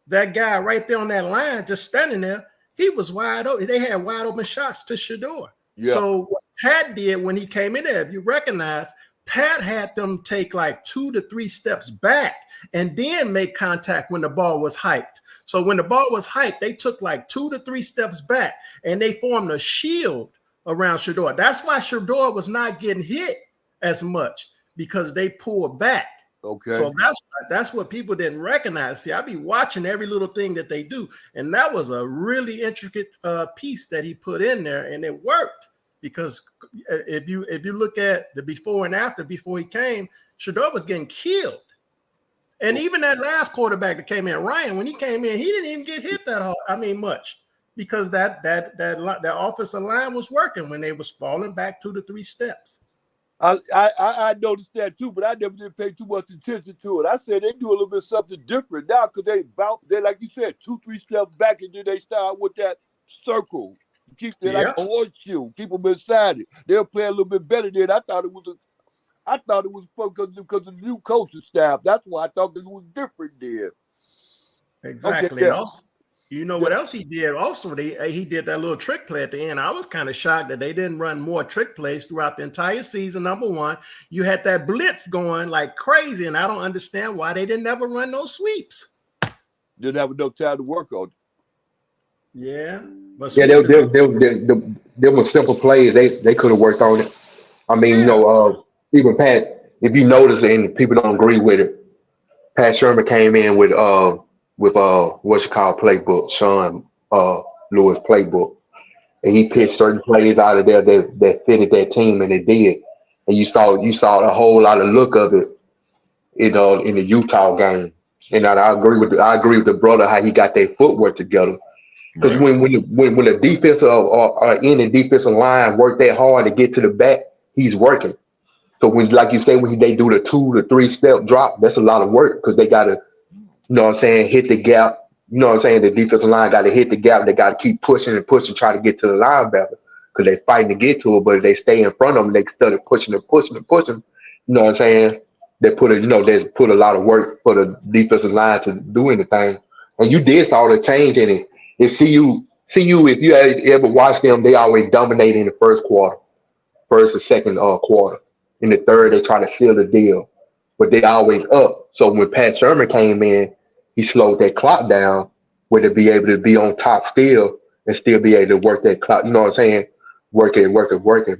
that guy right there on that line, just standing there, he was wide open. They had wide open shots to Shedeur. Yeah. So what Pat did when he came in there, if you recognize, Pat had them take like 2 to 3 steps back and then make contact when the ball was hiked. So when the ball was hiked, they took like 2 to 3 steps back and they formed a shield around Shedeur. That's why Shedeur was not getting hit as much, because they pulled back. Okay. So that's what people didn't recognize. See, I be watching every little thing that they do, and that was a really intricate piece that he put in there, and it worked. Because if you look at the before and after, before he came, Shedeur was getting killed. And even that last quarterback that came in, Ryan, when he came in, he didn't even get hit that hard. Much, because that offensive line was working when they was falling back 2 to 3 steps. I noticed that too, but I never did pay too much attention to it. I said they do a little bit something different now, because they like you said, 2-3 steps back, and then they start with that circle. Keep them like a horseshoe. Keep them inside it. They'll play a little bit better than I thought it was. I thought it was because of the new coaching staff. That's why I thought it was different there. Exactly. Okay, yeah. What else he did? Also, he did that little trick play at the end. I was kind of shocked that they didn't run more trick plays throughout the entire season. Number one, you had that blitz going like crazy, and I don't understand why they didn't ever run those sweeps. Didn't have enough time to work on it. Yeah, but yeah, them were simple plays. They could have worked on it. I mean, Yeah. Even Pat, if you notice it and people don't agree with it, Pat Sherman came in with what you call playbook, Sean Lewis playbook. And he Yeah. picked certain plays out of there that fitted that team, and it did. And you saw a whole lot of look of it in the Utah game. And I agree with the brother how he got their footwork together. Because Right. when the defensive or in the defensive line work that hard to get to the back, he's working. So when, like you say, when they do the 2 to 3 step drop, that's a lot of work because they gotta, you know what I'm saying, hit the gap. You know what I'm saying? The defensive line got to hit the gap. They got to keep pushing and pushing, try to get to the linebacker because they fighting to get to it. But if they stay in front of them, they started pushing and pushing and pushing. You know what I'm saying? They put a lot of work for the defensive line to do anything. And you did saw the change in it. If CU, if you had ever watched them, they always dominate in the first and second quarter. In the third, they try to seal the deal, but they always up. So when Pat Sherman came in, he slowed that clock down where to be able to be on top still and still be able to work that clock. You know what I'm saying? Working.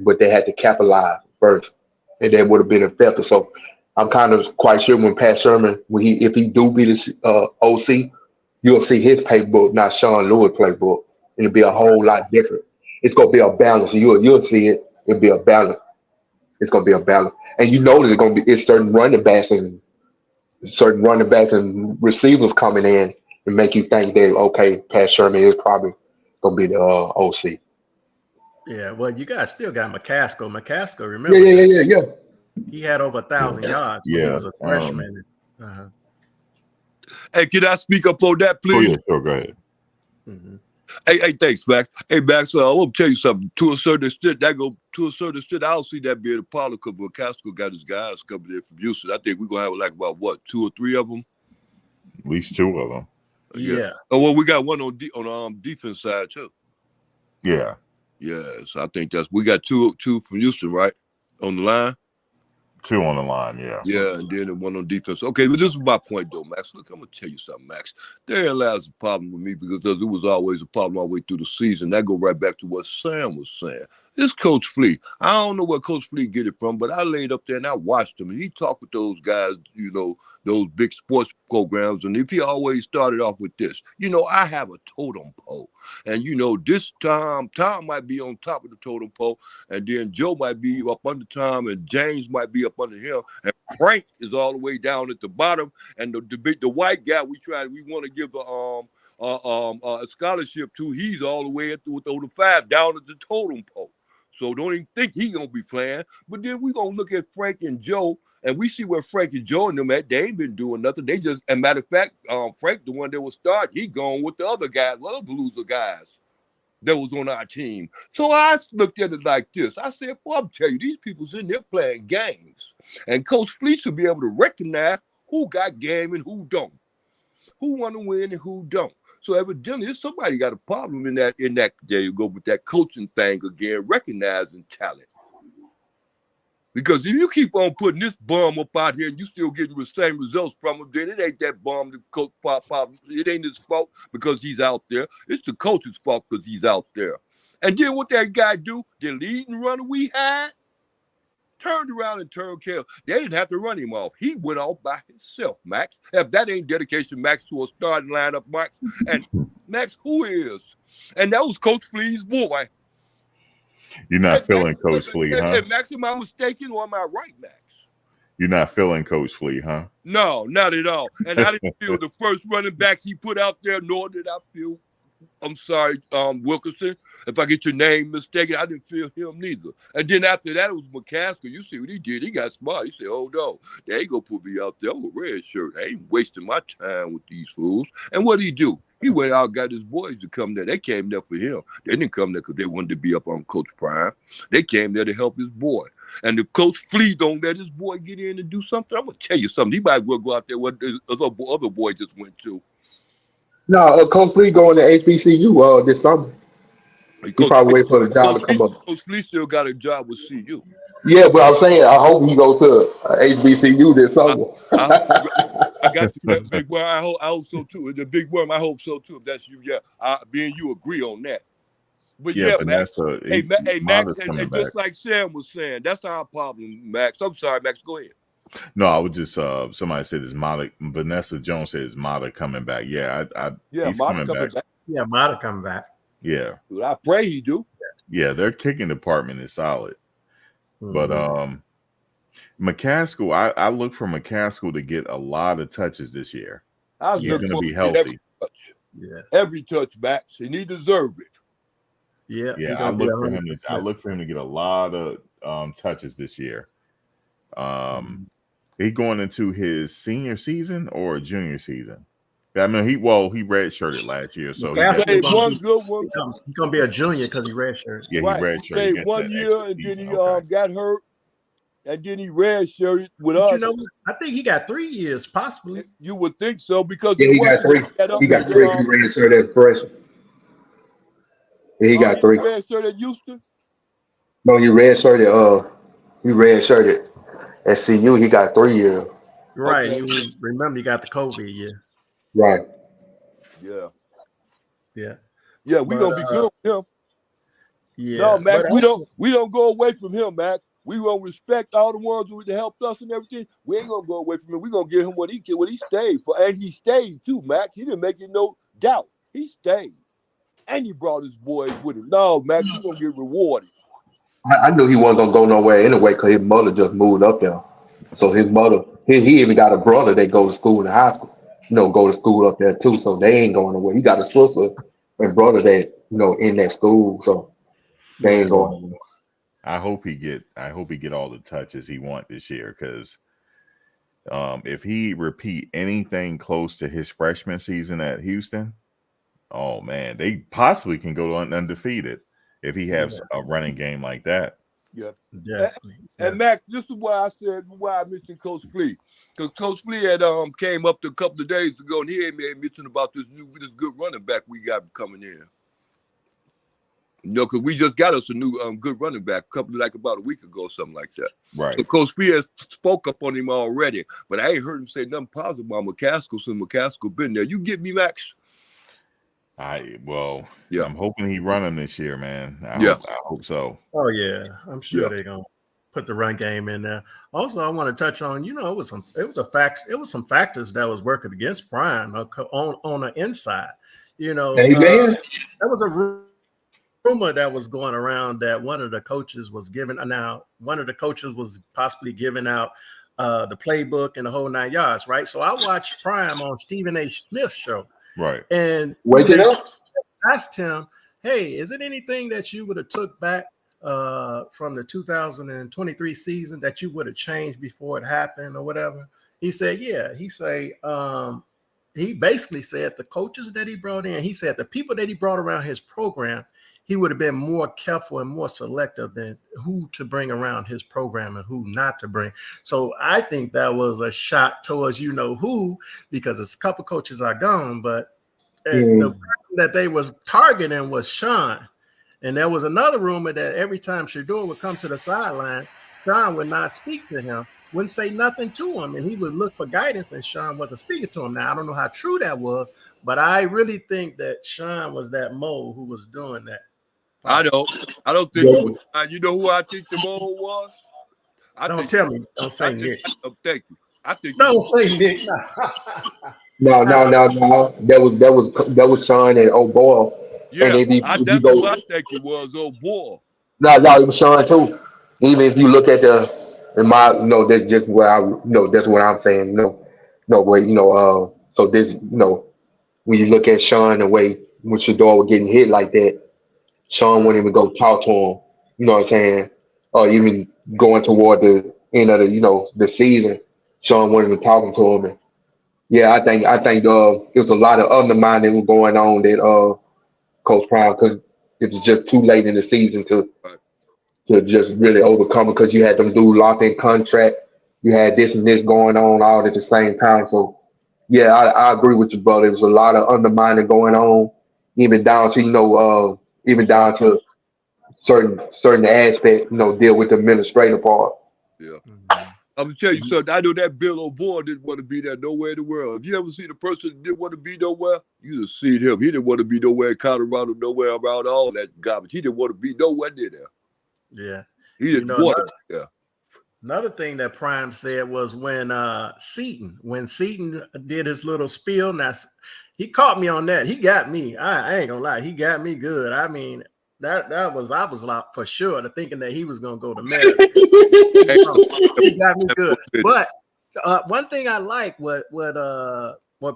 But they had to capitalize first, and that would have been effective. So I'm kind of quite sure when Pat Sherman, if he do be the OC, you'll see his playbook, not Sean Lewis playbook. It'll be a whole lot different. It's gonna be a balance. You'll see it. It'll be a balance. It's gonna be a balance, and you know there's gonna be certain running backs and receivers coming in and make you think that okay, Pat Sherman is probably gonna be the OC. Yeah. Well, you guys still got McCaskill. McCaskill, Yeah, remember yeah, that yeah, yeah, yeah. he had over 1,000 yards when he Yeah. was a freshman. Uh-huh. Hey, can I speak up on that, Oh please? yeah, sure. Go ahead. Mhm. Hey, thanks, Max. Hey, Max, I want to tell you something. To a certain extent, I don't see that being a problem because McCaskill got his guys coming in from Houston. I think we're gonna have like about what 2 or 3 of them. At least 2 of them. Yeah. Oh well, we got one on defense side too. Yeah. Yeah, so I think we got two from Houston, right, on the line. 2 on the line. Yeah. Yeah, and then the one on defense. Okay, but this is my point though, Max. Look, I'm gonna tell you something, Max. There lies a problem with me because it was always a problem all the way through the season. That go right back to what Sam was saying. This Coach Flea, I don't know where Coach Flea get it from, but I laid up there and I watched him, and he talked with those guys, those big sports programs, and if he always started off with this, I have a totem pole, and this Tom might be on top of the totem pole, and then Joe might be up under Tom, and James might be up under him, and Frank is all the way down at the bottom, and the white guy we want to give a scholarship to, he's all the way at the 5 down at the totem pole. So don't even think he's gonna be playing. But then we're gonna look at Frank and Joe, and we see where Frank and Joe and them at. They ain't been doing nothing. They just, and matter of fact, Frank, the one that was start, he gone with the other guys, other loser guys that was on our team. So I looked at it like this. I said, well, I'm telling you, these people's in there playing games. And Coach Flea should be able to recognize who got game and who don't. Who want to win and who don't. So evidently, somebody got a problem in that. There you go with that coaching thing again, recognizing talent. Because if you keep on putting this bum up out here and you still getting the same results from him, then it ain't that bum the coach pop. It ain't his fault because he's out there. It's the coach's fault because he's out there. And then what that guy do? The leading runner we had turned around and turned Kale. They didn't have to run him off. He went off by himself, Max. If that ain't dedication, Max, to a starting lineup, Max. And Max, who is? And that was Coach Flea's boy. You're not feeling Coach Flea, huh? Max, am I mistaken or am I right, Max? You're not feeling Coach Flea, huh? No, not at all. And I didn't feel the first running back he put out there, nor did I feel, I'm sorry, Wilkerson. If I get your name mistaken, I didn't feel him neither. And then after that, it was McCaskill. You see what he did? He got smart. He said, oh, no, they ain't going to put me out there with a red shirt. I ain't wasting my time with these fools. And what did he do? He went out, got his boys to come there. They came there for him. They didn't come there because they wanted to be up on Coach Prime. They came there to help his boy. And if Coach Flea don't let his boy get in and do something, I'm going to tell you something. He might well go out there where the other boy just went to. No, Coach Flea going to HBCU this summer. He probably wait for the job to come up. Coach Flea still got a job with CU. Yeah, but I'm saying I hope he goes to HBCU this summer. I got to that big worm. I hope so too. The big worm. I hope so too. If that's you, yeah. Me and you agree on that. But Yeah, yeah, Max. Vanessa. Hey, hey, Max, Mata's coming and back. just like Sam was saying, that's our problem, Max. I'm sorry, Max. Go ahead. No, I would just somebody said is Mata. Vanessa Jones says Mata coming back. Yeah, Yeah, he's Mata coming back. Yeah, Mata coming back. Yeah, Dude, I pray he do. yeah, their kicking department is solid. But Mhm. McCaskill, I look for McCaskill to get a lot of touches this year. I was He's looking going to for be him to get healthy. Yeah, every touch, Max, and he deserved it. yeah, Yeah, I look for him to get a lot of touches this year. He going into his senior season or junior season? I mean, he redshirted last year, so he McCaskill Played one good one. He's gonna be a junior because he redshirted. yeah, he Right. redshirted. He played one year, and then he got hurt, and then he redshirted with But us. you know, I think he got 3 years, possibly. You would think so because Yeah, he got 3. He got 3. He redshirted at freshman. Yeah, he got 3. Redshirted at Houston. No, he redshirted. He redshirted at CU. He got 3 years. Right. Okay. You remember, you got the COVID year. Right. Yeah. Yeah. Yeah, we gonna be good with him. Yeah. No, Max, But we don't go away from him, Max. We gonna respect all the ones who helped us and everything. We ain't gonna go away from him. We gonna give him what he stayed for, and he stayed too, Max. He didn't make it no doubt. He stayed, and he brought his boys with him. No, Max, you gonna get rewarded. I knew he wasn't gonna go nowhere anyway because his mother just moved up there. So his mother, he even got a brother that goes to school in high school. Go to school up there too. So they ain't going nowhere. He got a sister and brother that in that school. So they ain't going nowhere. I hope he get all the touches he want this year because if he repeat anything close to his freshman season at Houston, oh man, they possibly can go undefeated if he has a running game like that. Yeah. definitely. And Max, this is why I mentioned Coach Flea. Because Coach Flea had came up a couple of days ago and he had made mention about this good running back we got coming in. Because we just got us a new good running back about a week ago or something like that. Right. So Coach Flea has spoke up on him already, but I ain't heard him say nothing positive about McCaskill since McCaskill been there. You get me, Max? I'm hoping he run him this year, man. I hope so. Oh yeah, I'm sure they're gonna put the run game in there. Also, I want to touch on, it was some factors that was working against Prime on the inside. There was a rumor that was going around that one of the coaches was possibly giving out the playbook and the whole 9 yards, right? So I watched Prime on Stephen A. Smith's show. Right. And Waking up. Asked him, hey, is it anything that you would have took back from the 2023 season that you would have changed before it happened or whatever? He said, yeah. He basically said the coaches that he brought in, he said the people that he brought around his program, he would have been more careful and more selective than who to bring around his program and who not to bring. So I think that was a shot towards who, because a couple coaches are gone, but the person that they was targeting was Sean. And there was another rumor that every time Shedeur would come to the sideline, Sean would not speak to him, wouldn't say nothing to him, and he would look for guidance, and Sean wasn't speaking to him. Now, I don't know how true that was, but I really think that Sean was that mole who was doing that. I don't think it was. You know who I think the mole was? Don't tell me. Don't say Nick. Thank you. I think. Don't say Nick. No. That was Sean and O'Boyle. Yeah, and that's who I think it was. O'Boyle. No, it was Sean too. Even if you look at that's just what that's what I'm saying. So this, when you look at Sean, the way when Shedeur was getting hit like that, Sean wouldn't even go talk to him. You know what I'm saying? Or even going toward the end of the season, Sean wasn't even talking to him. And yeah, I think it was a lot of undermining going on that Coach Prime, because it was just too late in the season to just really overcome it, because you had them dudes locked in contract. You had this and this going on all at the same time. So yeah, I agree with you, brother. It was a lot of undermining going on, even down to certain aspect, deal with the administrative part. Yeah. I'm gonna tell you something. I know that Bill O'Boy didn't want to be there nowhere in the world. If you ever seen a person that didn't want to be nowhere, you just seen him. He didn't want to be nowhere in Colorado, nowhere around all that garbage. He didn't want to be nowhere near there. Yeah. He didn't want it. Yeah. Another thing that Prime said was when Seton did his little spiel. Now he caught me on that. He got me. I ain't gonna lie. He got me good. I mean, I was like for sure thinking that he was gonna go to Maryland. He got me good. But one thing I like what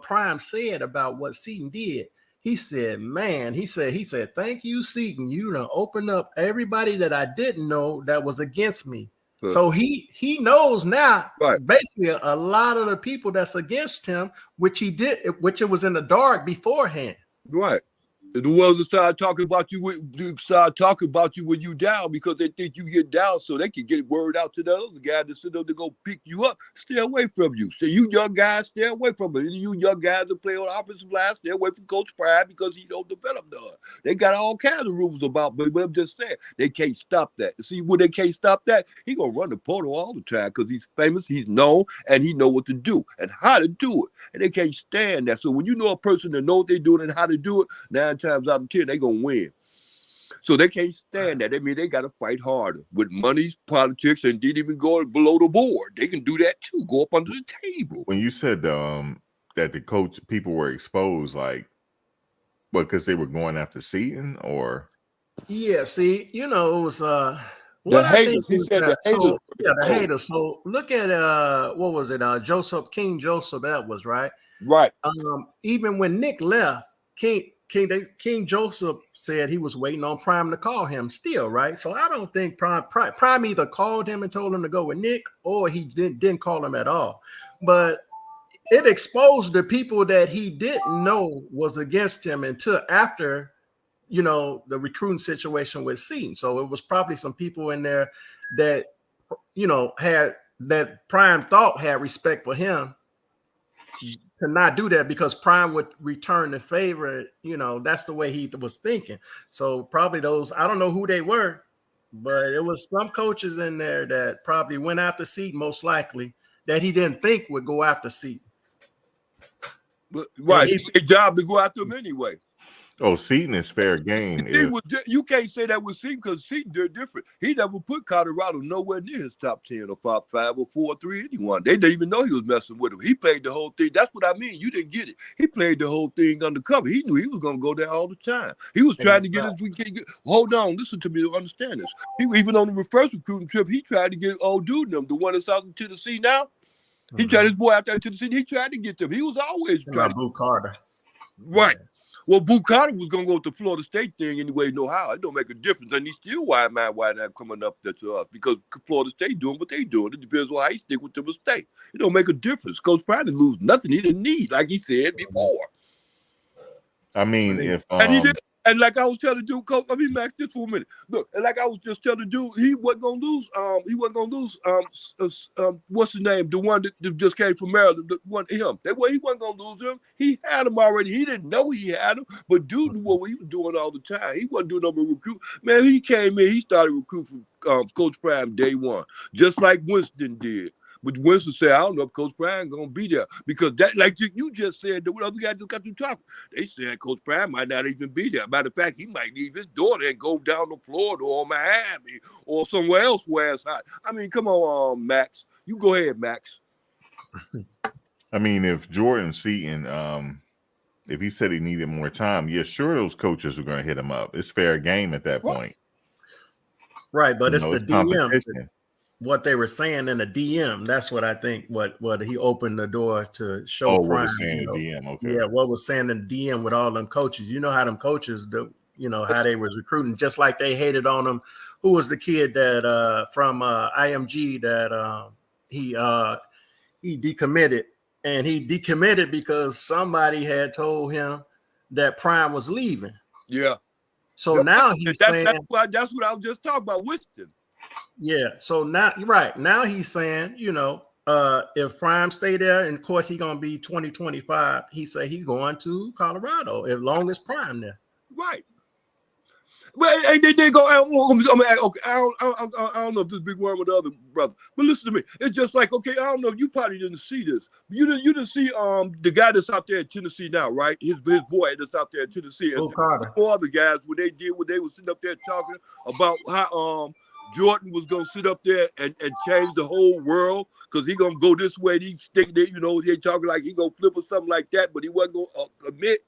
Prime said about what Seton did. He said, man, he said, thank you, Seton. You done opened up everybody that I didn't know that was against me. So he knows now, right, basically a lot of the people that's against him, which it was in the dark beforehand. Right. And the ones that start talking about you when you down because they think you get down so they can get word out to the other guy that's sitting there to go pick you up. Stay away from you. So you young guys, stay away from it. You young guys that play on the offensive line, stay away from Coach Prime because he don't develop none. They got all kinds of rules about, but I'm just saying, they can't stop that. See, when they can't stop that, he gonna run the portal all the time because he's famous, he's known, and he know what to do and how to do it. And they can't stand that. So when you know a person that knows what they're doing and how to do it, 9 times out of 10, they're going to win. So they can't stand that. I mean, they got to fight harder with money, politics, and didn't even go below the board. They can do that too. Go up under the table. When you said that the coach people were exposed, like, what, because they were going after Seton or? Yeah, see, it was the haters. He said the haters. So, yeah, the haters. So look at what was it? King Joseph Edwards, right? Right. Even when Nick left, King Joseph said he was waiting on Prime to call him still, right? So I don't think Prime either called him and told him to go with Nick, or he didn't call him at all. But it exposed the people that he didn't know was against him until after, the recruiting situation with Seton. So it was probably some people in there that, had that Prime thought had respect for him to not do that because Prime would return the favor. That's the way he was thinking. So probably those, I don't know who they were, but it was some coaches in there that probably went after Seton, most likely, that he didn't think would go after Seton. But right, it's a job to go after him anyway. Oh, Seton is fair game. You can't say that with Seton because Seton, they're different. He never put Colorado nowhere near his top 10 or top 5 or 4 or 3 anyone. They didn't even know he was messing with him. He played the whole thing. That's what I mean. You didn't get it. He played the whole thing undercover. He knew he was going to go there all the time. He was trying to get it. Hold on, listen to me to understand this. Even on the first recruiting trip, he tried to get old dude them, the one that's out in Tennessee now. He tried his boy out there in Tennessee. He tried to get them. He was always trying. Boo Carter. Right. Well, Boo Carter was going to go with the Florida State thing anyway, no how. It don't make a difference. And he's still why not coming up there to us because Florida State doing what they doing. It depends on how he stick with the mistake. It don't make a difference. Coach Prime didn't lose nothing he didn't need, like he said before. I mean, if and he did, and like I was telling dude, Coach, let me max this for a minute. Look, and like I was just telling dude, he wasn't gonna lose. He wasn't gonna lose. What's his name? The one that just came from Maryland. The one him. That way he wasn't gonna lose him. He had him already. He didn't know he had him, but dude knew what he was doing all the time. He wasn't doing no recruit. Man, he came in. He started recruiting Coach Prime day one, just like Winston did. But Winston said, I don't know if Coach Prime going to be there. Because that, like you just said, the other guy just got you talking. They said Coach Prime might not even be there. Matter of fact, he might leave his daughter and go down to Florida or Miami or somewhere else where it's hot. I mean, come on, Max. You go ahead, Max. I mean, if Jordan Seton, if he said he needed more time, yeah, sure, those coaches are going to hit him up. It's fair game at that point. Right, but it's the DM. What they were saying in the DM, that's what I think. What he opened the door to show. Oh, Prime, what was saying in the DM? Okay. Yeah, what was saying in the DM with all them coaches. You know how them coaches do. How they was recruiting, just like they hated on them. Who was the kid that from IMG that he decommitted, and he decommitted because somebody had told him that Prime was leaving. Yeah. So now he's saying that's what I was just talking about, Winston. Yeah, so now you're right. Now he's saying, if Prime stay there, and of course he's gonna be 2025. He said he's going to Colorado as long as Prime there. Right. Well, and they didn't go. Okay, I don't know if this big worm or the other brother, but listen to me. It's just like, okay, I don't know. You probably didn't see this. You didn't see the guy that's out there in Tennessee now, right? His boy that's out there in Tennessee. Bill Carter. Four other guys when they were sitting up there talking about how Jordan was gonna sit up there and change the whole world because he gonna go this way. He think that they talking like he gonna flip or something like that, but he wasn't gonna commit.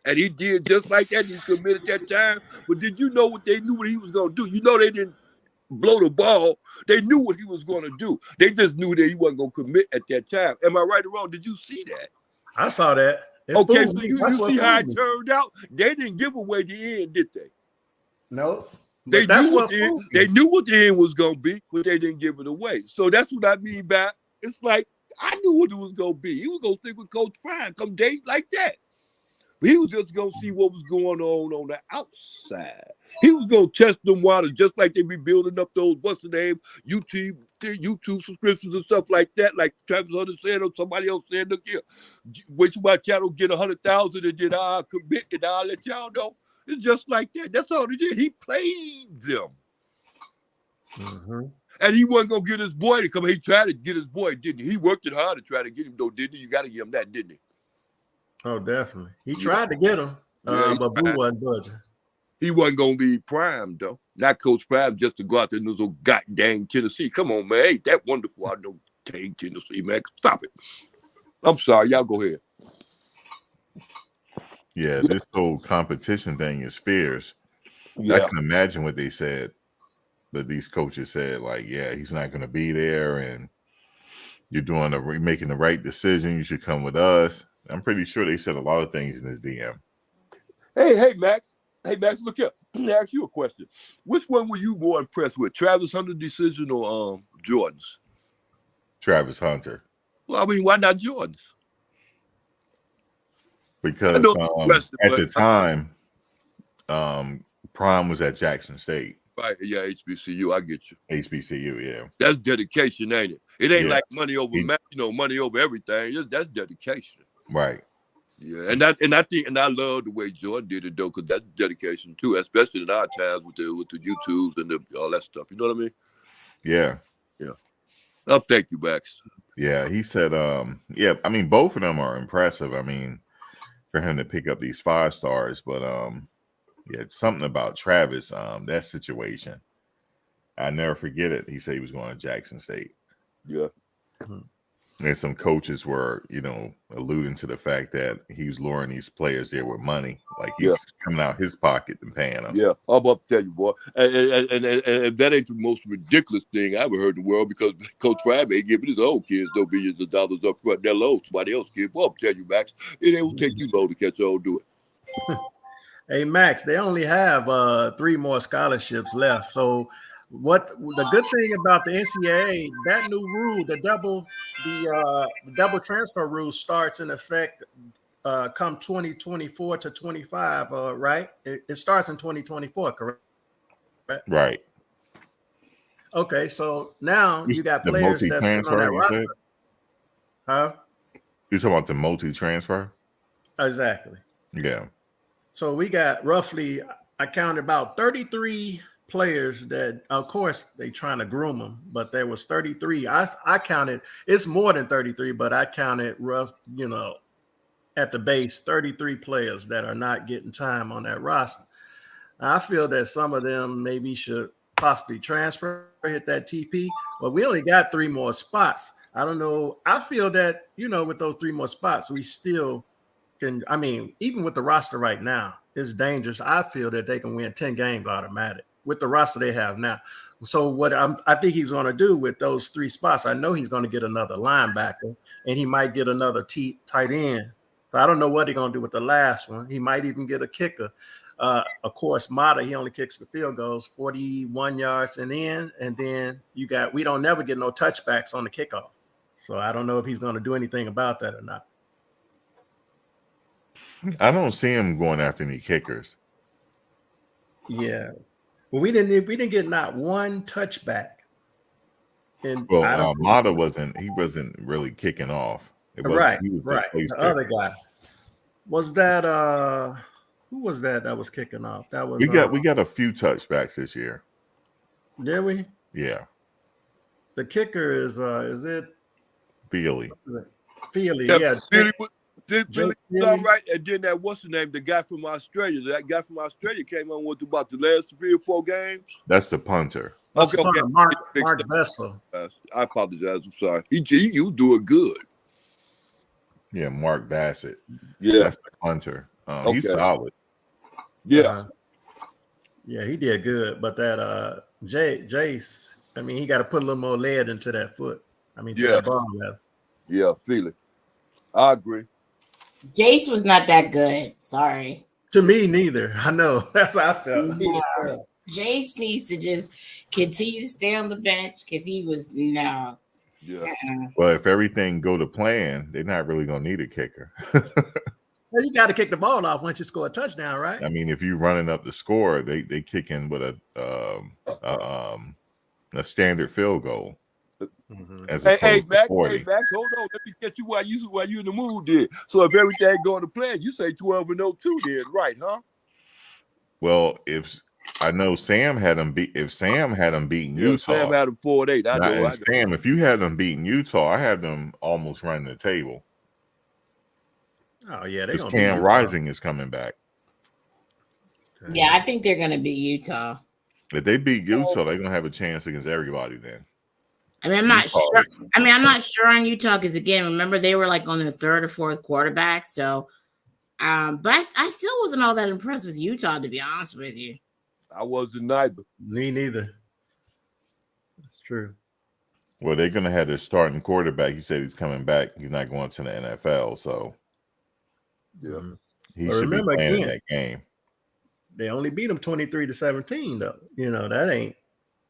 And he did just like that. He committed that time. But did you know what they knew what he was going to do? You know they didn't blow the ball. They knew what he was going to do. They just knew that he wasn't going to commit at that time. Am I right or wrong? Did you see that? I saw that. Okay, so you see how it turned out? They didn't give away the end, did they? No. They knew what the end was going to be, but they didn't give it away. So that's what I mean by it's like I knew what it was going to be. He was going to stick with Coach Prime, come date like that. He was just going to see what was going on the outside. He was going to test them waters just like they be building up those, what's the name, YouTube subscriptions and stuff like that, like Travis Hunter said or somebody else said, look here, wait till my channel get 100,000 and then I'll commit and I'll let y'all know. It's just like that. That's all he did. He played them. Mm-hmm. And he wasn't going to get his boy to come. He tried to get his boy, didn't he? He worked it hard to try to get him, though, didn't he? You got to give him that, didn't he? Oh, definitely. He tried to get him, but Boo wasn't budging. He wasn't going to be Prime, though. Not Coach Prime, just to go out there and so goddamn Tennessee. Come on, man. Ain't that wonderful? I know dang Tennessee, man. Stop it. I'm sorry. Y'all go ahead. Yeah, this whole competition thing is fierce. Yeah. I can imagine what they said, but these coaches said, like, yeah, he's not going to be there, and you're making the right decision. You should come with us. I'm pretty sure they said a lot of things in his DM. Hey, Max. Hey, Max, look here. Let me ask you a question. Which one were you more impressed with, Travis Hunter's decision or Jordan's? Travis Hunter. Well, I mean, why not Jordan's? Because at the time, Prime was at Jackson State. Right, yeah, HBCU, I get you. HBCU, yeah. That's dedication, ain't it? It ain't like money over money over everything. That's dedication. Right. Yeah, and I love the way Jordan did it though, because that's dedication too, especially in our times with the YouTubes and all that stuff. You know what I mean? Yeah. Yeah. Oh, thank you, Max. Yeah, he said, yeah, I mean, both of them are impressive. I mean, for him to pick up these 5 stars, but yeah, it's something about Travis, that situation. I never forget it. He said he was going to Jackson State. Yeah. And some coaches were, alluding to the fact that he was luring these players there with money. Like he's coming out his pocket and paying them. Yeah, I'm about to tell you, boy. And that ain't the most ridiculous thing I ever heard in the world, because Coach Prime ain't giving his own kids no billions of dollars up front. They'll owe somebody else kid. Well, I'll tell you, Max, it ain't gonna take you long to catch on do it. Hey, Max, they only have 3 more scholarships left. So what the good thing about the NCAA, that new rule, the double transfer rule starts in effect come 2024 to 25, right? It starts in 2024, correct? Right. Okay, so now you got players that's on that roster. Huh? You're talking about the multi-transfer? Exactly. Yeah. So we got roughly, I counted about 33 players that, of course, they trying to groom them, but there was 33. I counted, it's more than 33, but I counted rough, at the base, 33 players that are not getting time on that roster. I feel that some of them maybe should possibly transfer, hit that TP, but we only got 3 more spots. I don't know. I feel that, with those 3 more spots, we still can, even with the roster right now, it's dangerous. I feel that they can win 10 games automatic with the roster they have now. So what I think he's going to do with those 3 spots, I know he's going to get another linebacker, and he might get another tight end. So I don't know what he's going to do with the last one. He might even get a kicker. Of course, Mata, he only kicks the field goals, 41 yards and in, and then we don't never get no touchbacks on the kickoff. So I don't know if he's going to do anything about that or not. I don't see him going after any kickers. Yeah. Well, we didn't get not one touchback. And Mata wasn't really kicking off. Right. The other guy. Was that Who was that was kicking off? That was we got a few touchbacks this year. did we? Yeah, The kicker is it Feely. Feely? Yeah, Yeah, Philly was Jake all Feely. right. And then that what's the name? The guy from Australia. That guy from Australia came on with about the last 3 or 4 games. That's the punter. That's Okay, okay. Mark Vessel. I apologize. I'm sorry. You doing good. Yeah, Mark Bassett. Yeah. That's the punter. He's Okay. solid. Yeah. Yeah, he did good. But that Jace, I mean, he got to put a little more lead into that foot. I mean, to Yeah. that ball. Rather. Yeah. Philly. I agree. Jace was not that good. Sorry. To me, neither. I know. That's how I felt. No. Jace needs to just continue to stay on the bench because he was no. Yeah. Well, if everything go to plan, they're not really gonna need a kicker. Well, you got to kick the ball off once you score a touchdown, right? I mean, if you're running up the score, they kick in with a standard field goal. Mhm. As Hey, opposed to Mac, 40. hold on. Let me get you while you in the mood there. So if everything going to plan, you say 12-0-2 then, right, huh? Well, if I know Sam had them beat, if Sam had them beating Yeah, Utah, Sam had him 4-8. I know. and Sam, if you had them beating Utah, I had them almost running the table. Oh yeah, they Because gonna Cam beat Utah. Rising is coming back. Yeah, I think they're gonna beat Utah. If they beat Utah, they're gonna have a chance against everybody. Then I mean, I'm not Utah. sure. I mean, I'm not sure on Utah because again, remember they were like on their 3rd or 4th quarterback. So, but I still wasn't all that impressed with Utah, to be honest with you. I wasn't neither. Me neither. That's true. Well, they're gonna have their starting quarterback. He said he's coming back. He's not going to the NFL, so Yeah. Mhm. he But should be remember, playing in again, that game. They only beat them 23-17, though. You know, that ain't.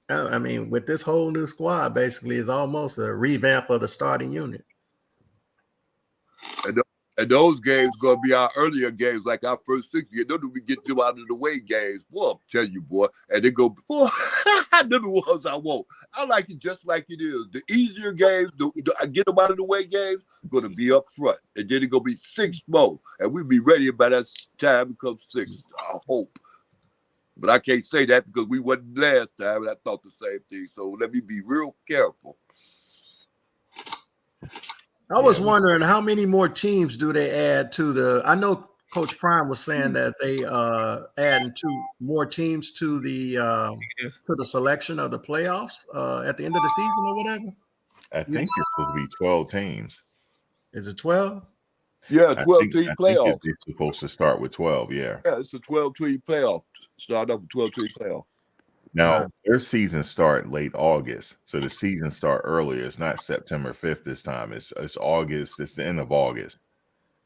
I mean, with this whole new squad, basically, is almost a revamp of the starting unit. And those games gonna be our earlier games, like our first 6 years. Don't we get them out of the way games? Boy, I'm telling you, boy. And they go, boy, they're the ones I want. I like it just like it is. The easier games, I get them out of the way games, gonna be up front. And then it's gonna be 6 more. And we'll be ready by that time it comes 6. I hope. But I can't say that because we wasn't last time and I thought the same thing. So let me be real careful. I was wondering how many more teams do they add to the? I know Coach Prime was saying that they adding 2 more teams to the selection of the playoffs at the end of the season or whatever. I think it's supposed to be 12 teams. Is it 12? Yeah, I 12 think team playoff. it's supposed to start with 12. Yeah. Yeah, it's a 12-team playoff. Start off with 12-team playoff. Now their season start late August, so the season start earlier. It's not September 5th this time. It's August. It's the end of August.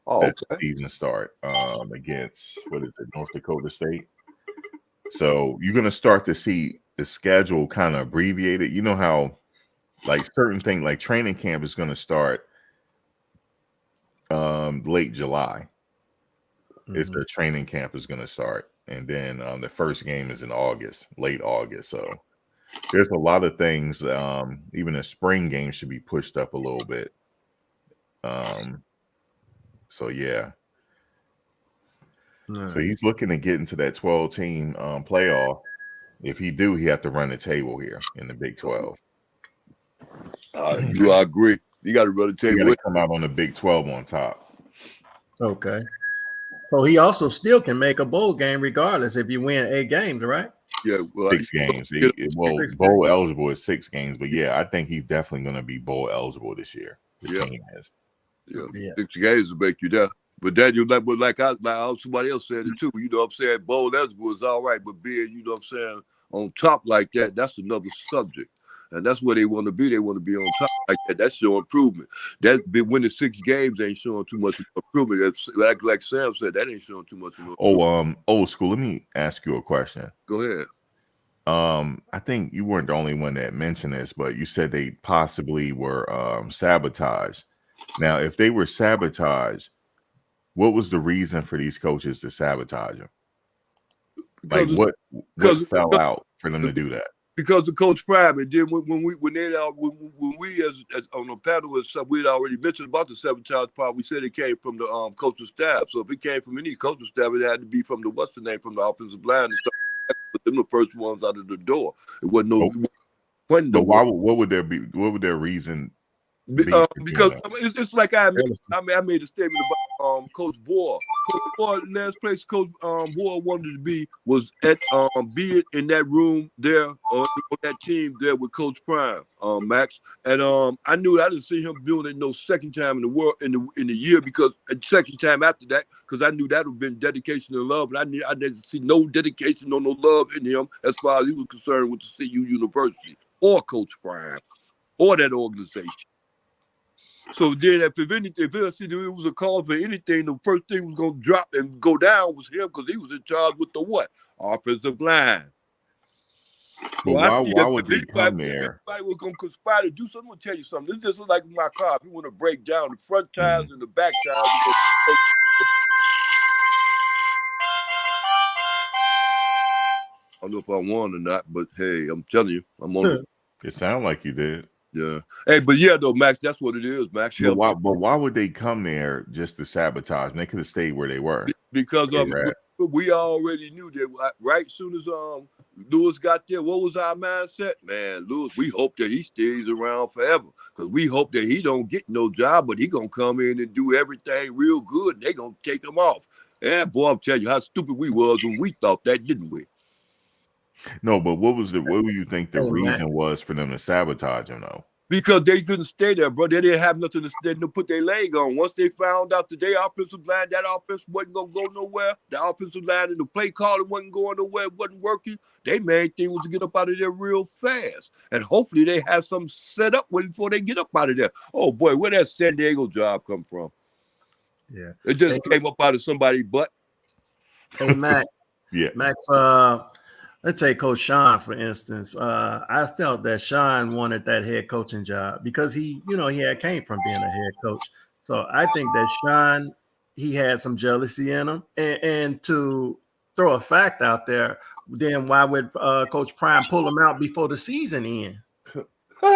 Oh, That's okay. the season start against what is it, North Dakota State. So you're gonna start to see the schedule kind of abbreviated. You know how like certain things like training camp is gonna start late July. It's the training camp is gonna start. And then the first game is in August, late August. So there's a lot of things. Even the spring game should be pushed up a little bit. So yeah. So he's looking to get into that 12-team playoff. If he do, he have to run the table here in the Big 12. Do I agree? You got to run the He table. got to come out on the Big 12 on top. Okay. So he also still can make a bowl game regardless if you win 8 games, right? Yeah, well, 6 games. Well, bowl eligible is 6 games, but yeah, I think he's definitely going to be bowl eligible this year. The team is. Yeah. 6 games will make you there. But then you like somebody else said it too. You know what I'm saying? Bowl eligible is all right, but being, you know what I'm saying, on top like that, that's another subject. And that's where they want to be. They want to be on top like that. That's showing improvement. That been winning 6 games ain't showing too much improvement. That's, like Sam said, that ain't showing too much improvement. Old school. Let me ask you a question. Go ahead. I think you weren't the only one that mentioned this, but you said they possibly were sabotaged. Now, if they were sabotaged, what was the reason for these coaches to sabotage them? Like what fell out for them to do that? because of Coach Prime. And then when we as on the panel and stuff, we had already mentioned about the sabotage part. We said it came from the coaching staff. So if it came from any coaching staff, it had to be from the what's the name, from the offensive line and stuff. But them the first ones out of the door. It wasn't no. But why? What would there be? What would their reason? Because it's like I made a statement about Coach Boyle. Coach Boyle, last place Coach Boyle wanted to be was at be it in that room there on that team there with Coach Prime, Max. And I knew I didn't see him doing it no second time in the world in the year, because the second time after that, because I knew that would have been dedication and love, and I didn't see no dedication or no love in him as far as he was concerned with the CU University or Coach Prime or that organization. So then, if it was a call for anything, the first thing was going to drop and go down was him, because he was in charge with the what? Offensive line. But why would they come there? Everybody was going to conspire to do something. I'm going to tell you something. This is like my car. If you want to break down the front tires and the back tires, I don't know if I won or not, but hey, I'm telling you, I'm on it. It sounded like you did. Yeah. Hey, but yeah, though, Max, that's what it is, Max. But why would they come there just to sabotage? And they could have stayed where they were. Because we already knew that, right? As soon as Lewis got there, what was our mindset? Man, Lewis, we hope that he stays around forever, because we hope that he don't get no job, but he gonna come in and do everything real good, and they gonna take him off. Yeah, boy, I'm telling you how stupid we was when we thought that, didn't we? No, but what do you think the reason was for them to sabotage him, though? Because they couldn't stay there, bro. They didn't have nothing to put their leg on. Once they found out that their offensive line, that offense wasn't going to go nowhere, the offensive line and the play calling wasn't going nowhere, wasn't working, their main thing was to get up out of there real fast. And hopefully they have something set up before they get up out of there. Oh, boy, where that San Diego job come from? Yeah. It just came up out of somebody's butt. Hey, Max. Yeah. Max, let's take Coach Sean, for instance. I felt that Sean wanted that head coaching job because he had came from being a head coach. So I think that Sean, he had some jealousy in him. And to throw a fact out there, then why would Coach Prime pull him out before the season end? He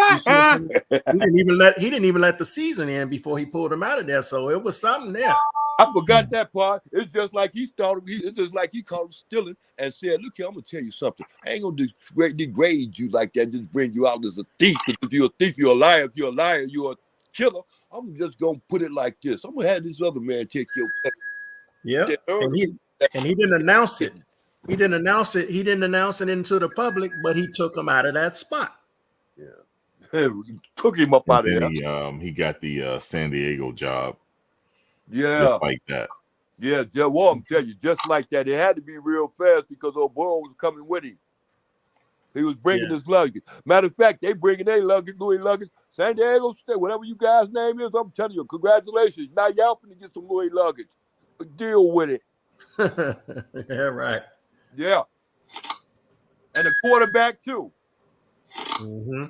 didn't even let the season end before he pulled him out of there. So it was something there. I forgot that part. It's just like he called him stealing and said, "Look here, I'm gonna tell you something. I ain't gonna degrade you like that, just bring you out as a thief. If you're a thief, you're a liar. If you're a liar, you're a killer. I'm just gonna put it like this. I'm gonna have this other man take your place." Yeah, and he didn't announce it. He didn't announce it. He didn't announce it into the public, but he took him out of that spot. Yeah, took him up out of there. He got the San Diego job. Yeah, just like that. Yeah, well, I'm telling you, just like that. It had to be real fast because old boy was coming with him. He was bringing his luggage. Matter of fact, they bringing their luggage, Louis luggage. San Diego State, whatever you guys' name is, I'm telling you, congratulations. Now y'all finna get some Louis luggage. Deal with it. Yeah, right. Yeah. And the quarterback too. Mm-hmm.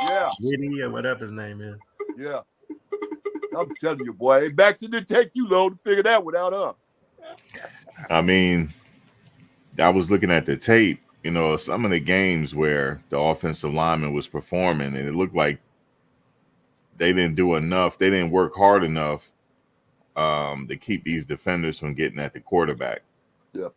Yeah. Diddy or whatever his name is. Yeah. I'm telling you, boy, Baxter didn't take you long to figure that one out, huh? I mean, I was looking at the tape, some of the games where the offensive lineman was performing, and it looked like they didn't do enough. They didn't work hard enough to keep these defenders from getting at the quarterback. Yeah.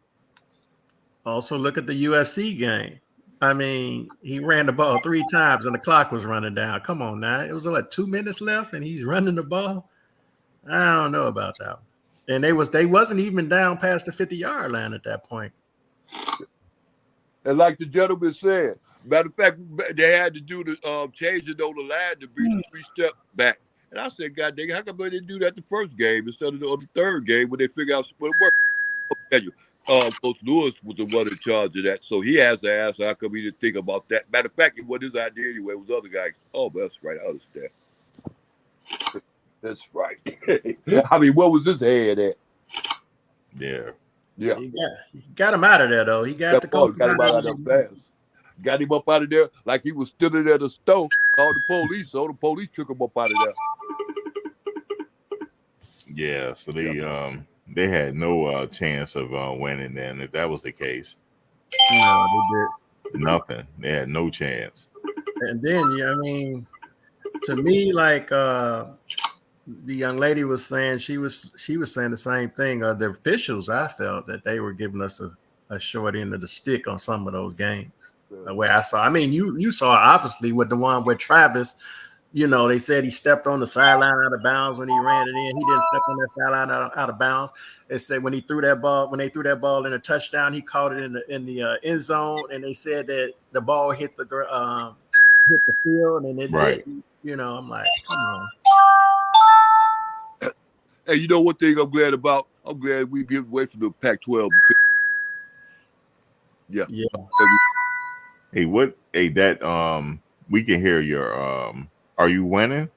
Also, look at the USC game. I mean, he ran the ball 3 times and the clock was running down. Come on now. It was like 2 minutes left and he's running the ball. I don't know about that one. And they wasn't even down past the 50-yard line at that point. And like the gentleman said, matter of fact, they had to do the change it on the line to be 3 steps back. And I said, God dang, how come they didn't do that the first game instead of the third game when they figure out what it worked? I'll tell you. Coach Lewis was the one in charge of that, so he has to ask how come he didn't think about that. Matter of fact, it wasn't his idea anyway. It was other guys. Oh, that's right. I understand. That's right. I mean, what was his head at? Yeah. Yeah. He got him out of there, though. He got the coach got him out of there fast. Got him up out of there like he was still in at the stove. Called the police, so the police took him up out of there. Yeah, so they had no chance of winning then if that was the case. No, they did. Nothing. They had no chance. And then, yeah, I mean, to me, like the young lady was saying, she was saying the same thing. The officials, I felt that they were giving us a short end of the stick on some of those games. The way I saw, I mean, you saw obviously with the one with Travis. You know, they said he stepped on the sideline out of bounds when he ran it in. He didn't step on that sideline out of bounds. They said when they threw that ball in a touchdown, he caught it in the end zone, and they said that the ball hit the field, and it Right. did. You know, I'm like, come on. Hey, you know one thing I'm glad about? I'm glad we get away from the Pac-12. Yeah. Hey, what? Hey, that we can hear your Are you winning?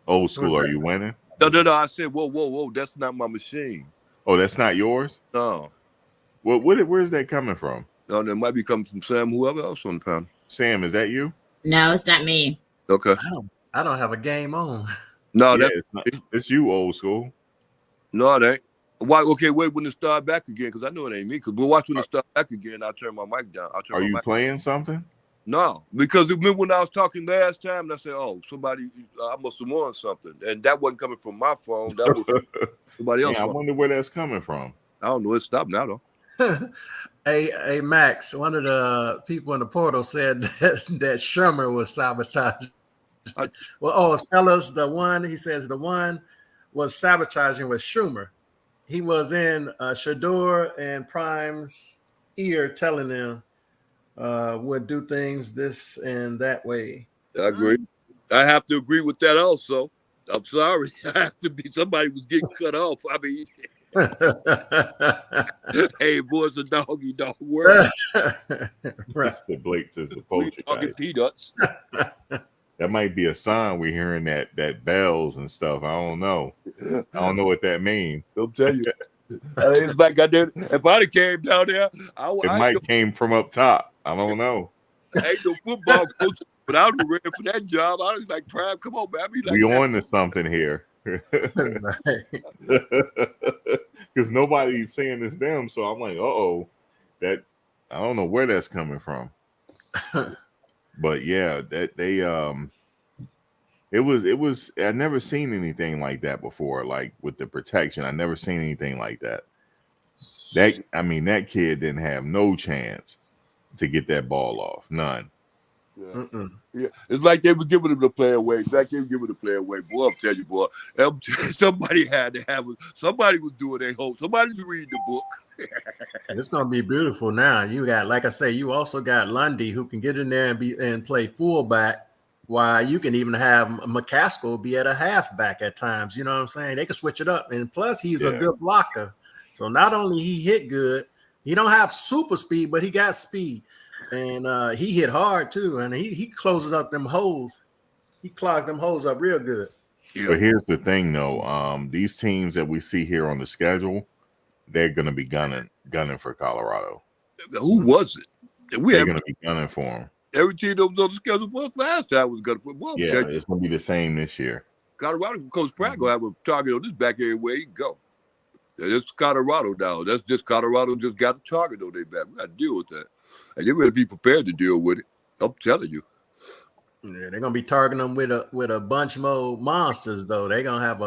Old school, are you winning? No. I said, whoa. That's not my machine. Oh, that's not yours? No. Where's that coming from? No, that might be coming from Sam, whoever else on the panel. Sam, is that you? No, it's not me. Okay. I don't have a game on. No, Yeah, it's you, old school. No, it ain't. Why? Okay, wait when it start back again, because I know it ain't me. Because we'll watch when it start back again. I'll turn my mic down. Are you playing something? No, because remember when I was talking last time, and I said, "Oh, somebody, I must have won something," and that wasn't coming from my phone. That was somebody else. Yeah, I wonder where that's coming from. I don't know. It stopped now though. Hey, Max, one of the people in the portal said that Shermer was sabotaging. Fellas, he says the one was sabotaging with Schumer. He was in Shador and Prime's ear telling them would do things this and that way. I agree. I have to agree with that also. I'm sorry. I have to be. Somebody was getting cut off. I mean, hey, boys, a doggy dog world. Right. Mr. Blake says the poacher guy. Peanuts. That might be a sign we're hearing that bells and stuff. I don't know. I don't know what that means. I'll tell you. It's like I did. If I'd have came down there, It might came from up top. I don't know. I ain't no football coach, but I was ready for that job. I was like, Prime, come on, man. Like, we on to something here. Because nobody's saying it's them. So I'm like, that I don't know where that's coming from. But yeah, that they it was I'd never seen anything like that before, like with the protection. I never seen anything like that. That kid didn't have no chance to get that ball off. None. Yeah. It's like they were giving him the play away. It's like they were giving the play away. Boy, I'll tell you, boy. Somebody had to have it. Somebody was doing their hope. Somebody was reading the book. It's gonna be beautiful now. You got, like I say, you also got Lundy who can get in there and play fullback, while you can even have McCaskill be at a halfback at times. You know what I'm saying? They can switch it up, and plus he's a good blocker. So not only he hit good, he don't have super speed, but he got speed, and he hit hard too. And he closes up them holes. He clogs them holes up real good. Yeah. But here's the thing, though. These teams that we see here on the schedule, they're going to be gunning for Colorado. Who was it? They're going to be gunning for them. Every team that was on the schedule last time was going to put. Well, yeah, it's going to be the same this year. Colorado, Coach Pratt going to have a target on this back everywhere he go. It's Colorado now. That's just Colorado just got a target on their back. We got to deal with that. And you better be prepared to deal with it. I'm telling you. Yeah, they're gonna be targeting them with a bunch more monsters, though. They're gonna have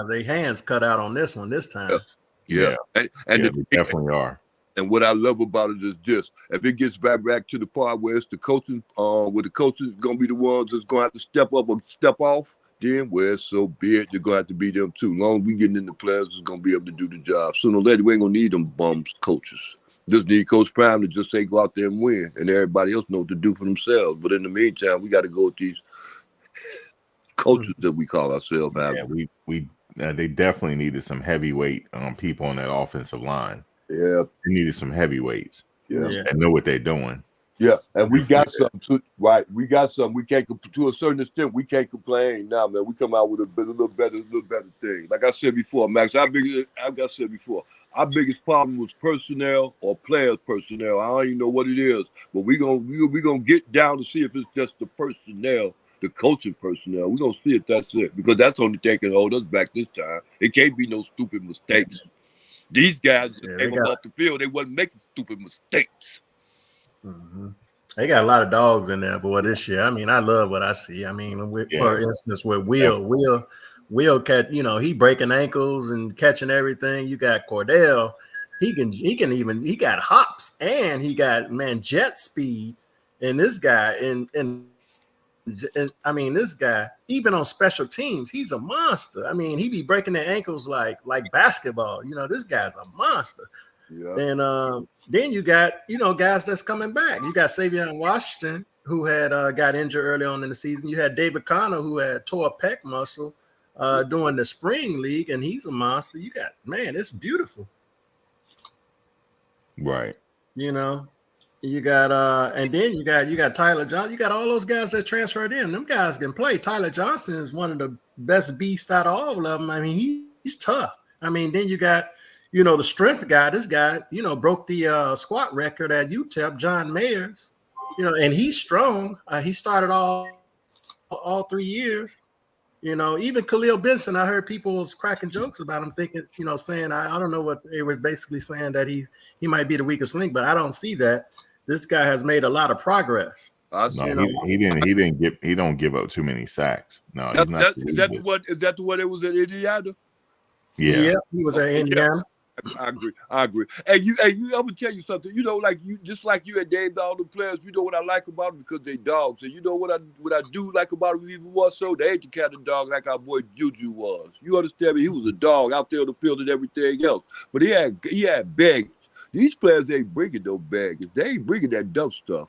their hands cut out on this one this time. Yeah. And they definitely are. And what I love about it is this: if it gets back to the part where it's the coaching, where the coaches gonna be the ones that's gonna have to step up or step off, then well, so be it. You're gonna have to be them too. As long as we getting in the players is gonna be able to do the job. Sooner or later, we ain't gonna need them bums coaches. Just need Coach Prime to just say go out there and win, and everybody else know what to do for themselves. But in the meantime, we got to go with these coaches that we call ourselves. Yeah, they definitely needed some heavyweight people on that offensive line. Yeah, they needed some heavyweights. Yeah, and know what they're doing. Yeah, and we got something too, right? We got something. We can't, to a certain extent, we can't complain now, man. We come out with a little better thing. Like I said before, Max, our biggest problem was personnel or players' personnel. I don't even know what it is, but we gonna get down to see if it's just the personnel, the coaching personnel. We're gonna see if that's it, because that's the only thing can hold us back this time. It can't be no stupid mistakes. These guys Yeah, came up off the field. They wasn't making stupid mistakes. They got a lot of dogs in there, boy, this year. I mean, I love what I see. I mean, for instance, with Will catch, he breaking ankles and catching everything. You got Cordell. He got hops and he got jet speed. And this guy, and I mean, this guy, even on special teams, he's a monster. I mean, he be breaking their ankles like basketball. This guy's a monster. Yeah. And then you got, guys that's coming back. You got Savion Washington, who had got injured early on in the season. You had David Connor, who had tore a pec muscle during the spring league, and he's a monster. You got, it's beautiful. Right. You got and then you got Tyler Johnson. You got all those guys that transferred in. Them guys can play. Tyler Johnson is one of the best beasts out of all of them. I mean, he's tough. I mean, then you got, the strength guy. This guy, broke the squat record at UTEP, John Mayers. And he's strong. He started all 3 years. Even Khalil Benson, I heard people was cracking jokes about him, thinking, saying, I don't know what they were basically saying, that he might be the weakest link, but I don't see that. This guy has made a lot of progress. He don't give up too many sacks. No, is that the one that was at Indiana? Yeah, he was at Indiana. I agree. And I'm gonna tell you something. Just like you had named all the players. You know what I like about them, because they dogs. And you know what I do like about them even more so? They ain't the kind of dog like our boy Juju was. You understand me? He was a dog out there on the field and everything else. But he had baggage. These players ain't bringing no baggage. They ain't bringing that dumb stuff.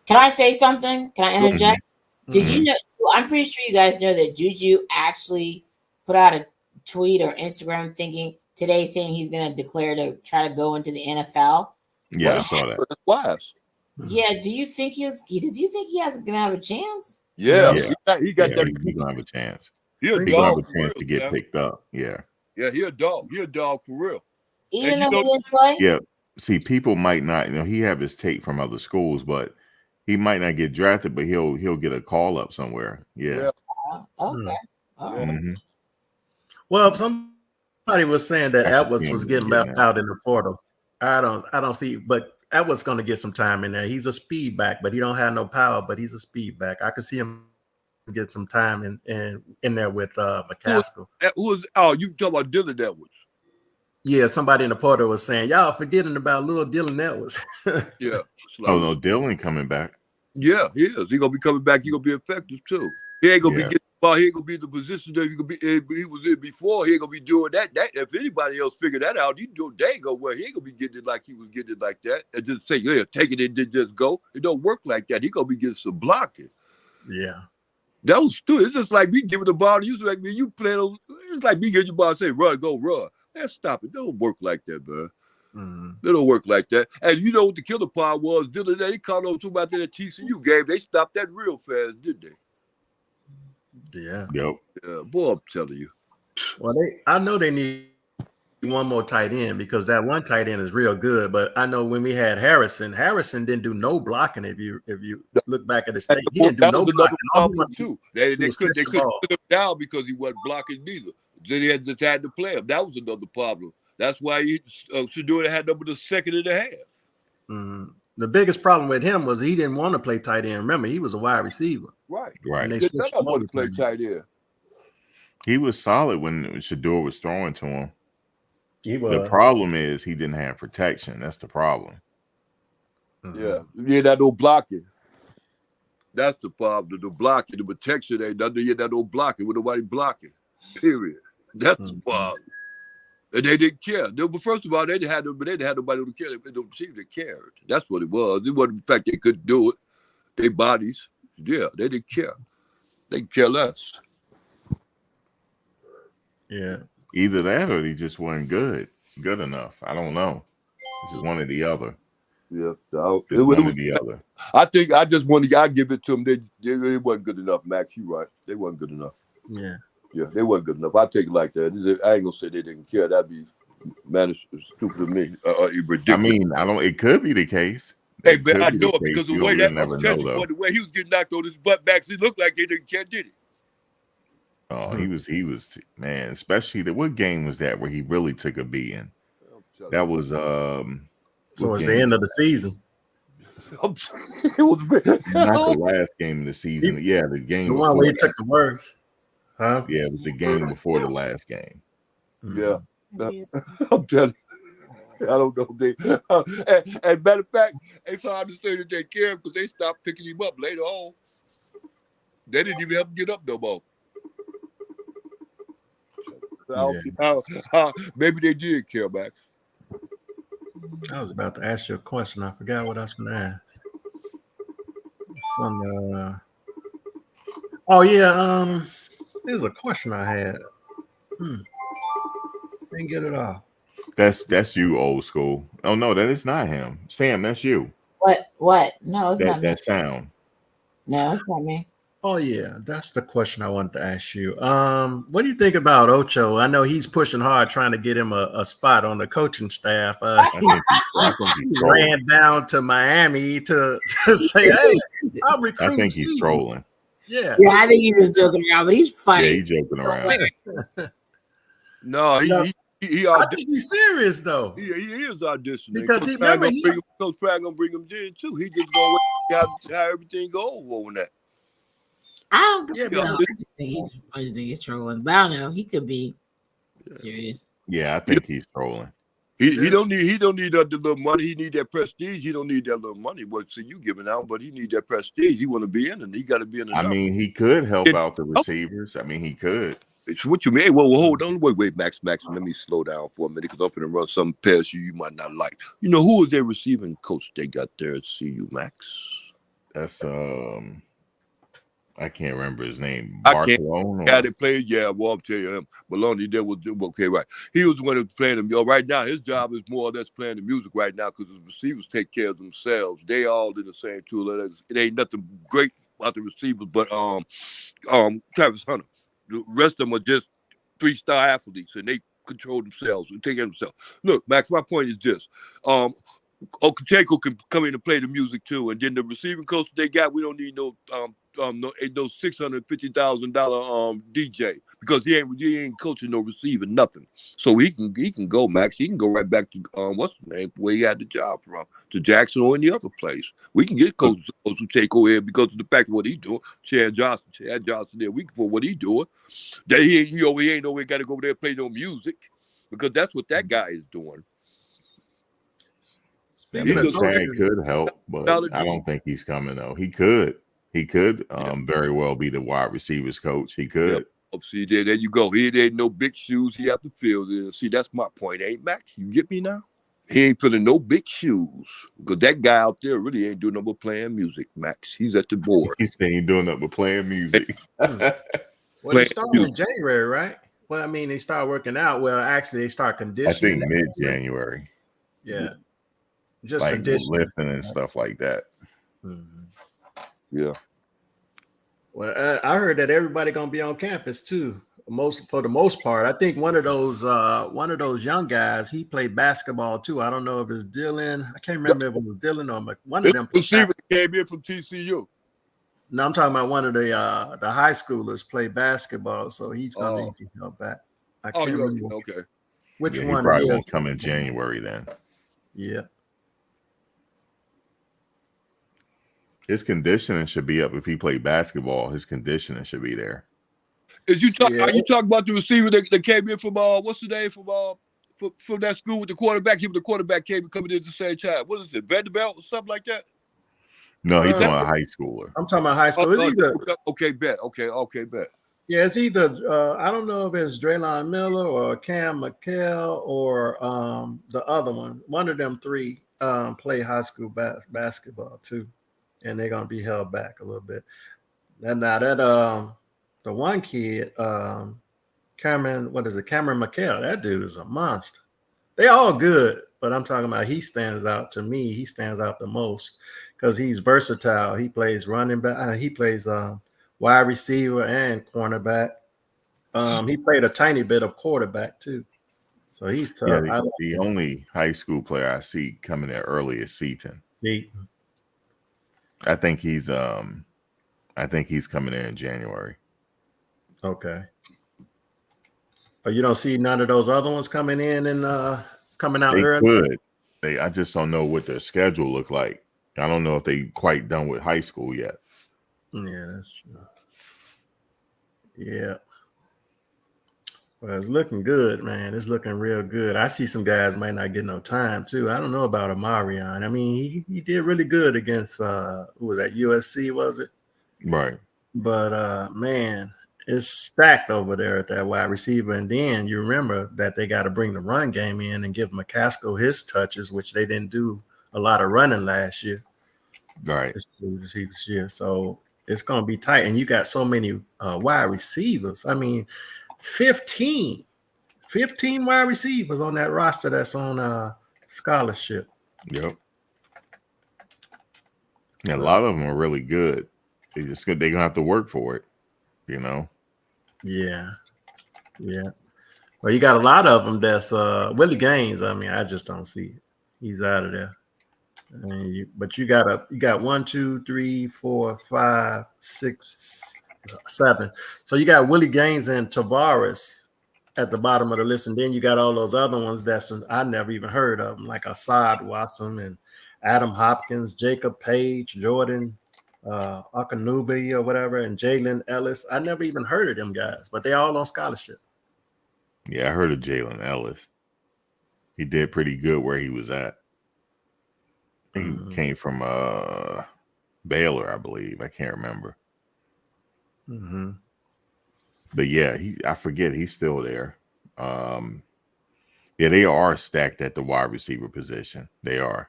Can I say something? Can I interject? Did you know? Well, I'm pretty sure you guys know that Juju actually put out a tweet or Instagram today saying he's going to declare to try to go into the NFL. Yeah, I saw that. That's wise. Yeah. Do you think he has going to have a chance? Yeah. He got that. He's going to have a chance. He's going to have a chance to get picked up. Yeah. Yeah, he a dog. He a dog for real. Even though he didn't play? Yeah. See, people might not, he have his tape from other schools, but he might not get drafted, but he'll get a call up somewhere. Yeah. Okay. All right. Mm-hmm. Well, somebody was saying that Edwards was getting left out in the portal. I don't see, but Edwards going to get some time in there. He's a speed back, but he don't have no power, but he's a speed back. I could see him get some time in there with McCaskill. You talking about Dylan Edwards? Yeah, somebody in the portal was saying, y'all forgetting about little Dylan Edwards. Yeah. Oh, no, Dylan coming back. Yeah, he is. He going to be coming back. He going to be effective, too. He ain't going to be getting the ball. He ain't going to be in the position that he was in before. He ain't going to be doing that. If anybody else figure that out, he do dang go well. He ain't going to be getting it like he was getting it like that. And just say, yeah, take it and then just go. It don't work like that. He going to be getting some blocking. Yeah. That was stupid. It's just like me giving the ball to you. Like me, you play. It's like me getting your ball and say, run, go, run. Man, stop it. It don't work like that, man. They don't work like that. And you know what the killer part was? Dylan, they caught on too about that TCU game. They stopped that real fast, didn't they? Yeah. Yep. Yeah, boy, I'm telling you. Well, I know they need one more tight end, because that one tight end is real good. But I know when we had Harrison didn't do no blocking. If you look back at the tape, he didn't do no blocking. Too. They couldn't put him down because he wasn't blocking neither. Then he just had to play him. That was another problem. That's why Shedeur had number the second and a half. The biggest problem with him was he didn't want to play tight end. Remember, he was a wide receiver. Right. And they did not want to play tight end. He was solid when Shedeur was throwing to him. He was. The problem is he didn't have protection. That's the problem. Yeah. You ain't had no blocking. That's the problem. The blocking, the protection ain't nothing. You ain't had no blocking with nobody blocking. Period. That's the problem. And they didn't care. But first of all, they didn't have nobody to care. They don't seem to care. That's what it was. It wasn't the fact they couldn't do it. Their bodies, yeah, they didn't care. They care less. Yeah. Either that or he just wasn't good enough. I don't know. It's just one or the other. Yeah. One or the other. I think I give it to them. They wasn't good enough, Max. You right. They wasn't good enough. Yeah. Yeah, they wasn't good enough. I take it like that. I ain't gonna say they didn't care. That'd be stupid of me. Ridiculous. I mean, it could be the case. Hey, man, I know it because the way the way he was getting knocked on his butt back, it looked like they didn't care, did it? Oh, he was man. Especially what game was that where he really took a beating? That was So what it's game? the end of the season. It was Not the last game of the season. Yeah, the game The one before where you that. took the words. Huh? Yeah, it was the game before the last game. Yeah. I'm telling you, I don't know. And matter of fact, it's hard to say that they care because they stopped picking him up later on. They didn't even have to get up no more. Maybe they did care back. I was about to ask you a question. I forgot what I was going to ask. Oh yeah. There's a question I had. Didn't get it off. That's you, old school. Oh no, that is not him. Sam, that's you. What? No, it's not me. That sound. No, it's not me. Oh yeah, that's the question I wanted to ask you. What do you think about Ocho? I know he's pushing hard, trying to get him a spot on the coaching staff. I think He he's trolling. ran down to Miami to say, "Hey, I'll recruit." I think he's you." trolling. Yeah, Yeah, I think he's just joking around, but he's Yeah, funny. he's joking around. No, he I think he's serious though. He is auditioning Because Coach he Pratt remember gonna Coach Pratt gonna bring him in too. He just gonna wait how everything go over on that. I don't think Yeah, so. but- I just think he's trolling. But I don't know. He could be serious. Yeah, I think he's trolling. He don't need that little money. He need that prestige. He don't need that little money. What you giving out? But he need that prestige. He want to be in, and he got to be in. I mean, he could help out the receivers. I mean, he could. It's what you mean. Well, hold on. Wait, Max. Let me slow down for a minute because I'm going to run some past you might not like. You know, who is their receiving coach they got there at CU, Max? That's I can't remember his name. I can't. Barcelona. Yeah, they played. Yeah, well, I'm telling you, him. Maloney there was okay, right. He was the one that was playing them. Right now, his job is more or less playing the music right now because the receivers take care of themselves. They all in the same tool. It ain't nothing great about the receivers, but Travis Hunter. The rest of them are just 3-star athletes, and they control themselves and take care of themselves. Look, Max, my point is this. Okecheko can come in and play the music too, and then the receiving coach they got, we don't need no $650,000 DJ because he ain't coaching no receiver nothing. So he can go, Max. He can go right back to what's the name where he had the job from, to Jackson or any other place. We can get coaches who take over here because of the fact of what he's doing. Chad Johnson there. We can for what he's doing. That he ain't nowhere got to go over there and play no music because that's what that guy is doing. I mean, Chad could help, but I don't think he's coming though. He could very well be the wide receivers coach. He could. Yep. See, there you go. He ain't no big shoes he have to fill. See, that's my point, ain't Max? You get me now? He ain't filling no big shoes because that guy out there really ain't doing no but playing music, Max. He's at the board. He's ain't doing nothing but playing music. Well, they started in January, right? Well, I mean, they start working out. Well, actually, they start conditioning. I think mid-January. Yeah. Just like conditioning. lifting and stuff like that. Mm-hmm. Yeah. Well, I heard that everybody gonna be on campus too. For the most part, I think one of those young guys, he played basketball too. I don't know if it's Dylan. I can't remember if it was Dylan or one of them. Receiver came in from TCU. No, I'm talking about one of the high schoolers play basketball, so he's gonna be held back. I can't remember. Okay. Which He one? probably won't come in January then. Yeah. His conditioning should be up if he played basketball. His conditioning should be there. Are you talking about the receiver that came in from what's the name from that school with the quarterback? He was the quarterback coming in at the same time. What is it, Vanderbilt or something like that? No, he's talking about a high schooler. I'm talking about high school. It's either okay, bet. Okay, bet. Yeah, it's either I don't know if it's Draylon Miller or Cam McHale or the other one. One of them three play high school basketball too, and they're gonna be held back a little bit. And now that the one kid, Cameron McHale, that dude is a monster. They all good, but I'm talking about he stands out to me. He stands out the most because he's versatile. He plays running back. He plays wide receiver and cornerback. He played a tiny bit of quarterback too. So he's tough. Yeah, the only high school player I see coming there early is Seaton. I think he's coming in January. Okay. But you don't see none of those other ones coming in coming out They early. could. I just don't know what their schedule look like. I don't know if they quite done with high school yet. Yeah, that's true. Yeah. Well, it's looking good, man. It's looking real good. I see some guys might not get no time too. I don't know about Amarion. I mean, he did really good against who was that? USC, was it? Right. But man, it's stacked over there at that wide receiver. And then you remember that they got to bring the run game in and give McCaskill his touches, which they didn't do a lot of running last year. Right. This year. So it's going to be tight. And you got so many wide receivers. I mean, 15 wide receivers on that roster that's on scholarship. Yep. Yeah, a lot of them are really good. They're gonna have to work for it, you know. Yeah. Well, you got a lot of them that's Willie Gaines. I mean, I just don't see it. He's out of there. I mean, but you got 1, 2, 3, 4, 5, 6, 7. So you got Willie Gaines and Tavares at the bottom of the list, and then you got all those other ones that's I never even heard of them, like Assad Watson and Adam Hopkins, Jacob Page, Jordan Akanubi or whatever, and Jalen Ellis. I never even heard of them guys, but they all on scholarship. Yeah, I heard of Jalen Ellis. He did pretty good where he was at. He came from Baylor, I believe. I can't remember. Mm-hmm. But yeah, I forget he's still there. Yeah, they are stacked at the wide receiver position. They are.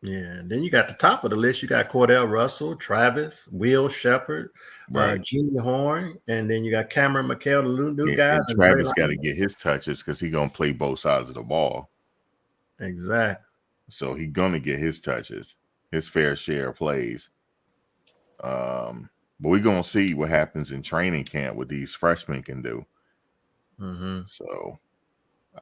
Yeah, and then you got the top of the list. You got Cordell Russell, Travis, Will Shepard, Right. Jimmy Horn, and then you got Cameron McHale, the new guy. And Travis got to get his touches because he's gonna play both sides of the ball. Exactly. So he's gonna get his touches, his fair share of plays. But we're gonna see what happens in training camp, what these freshmen can do. Mm-hmm. So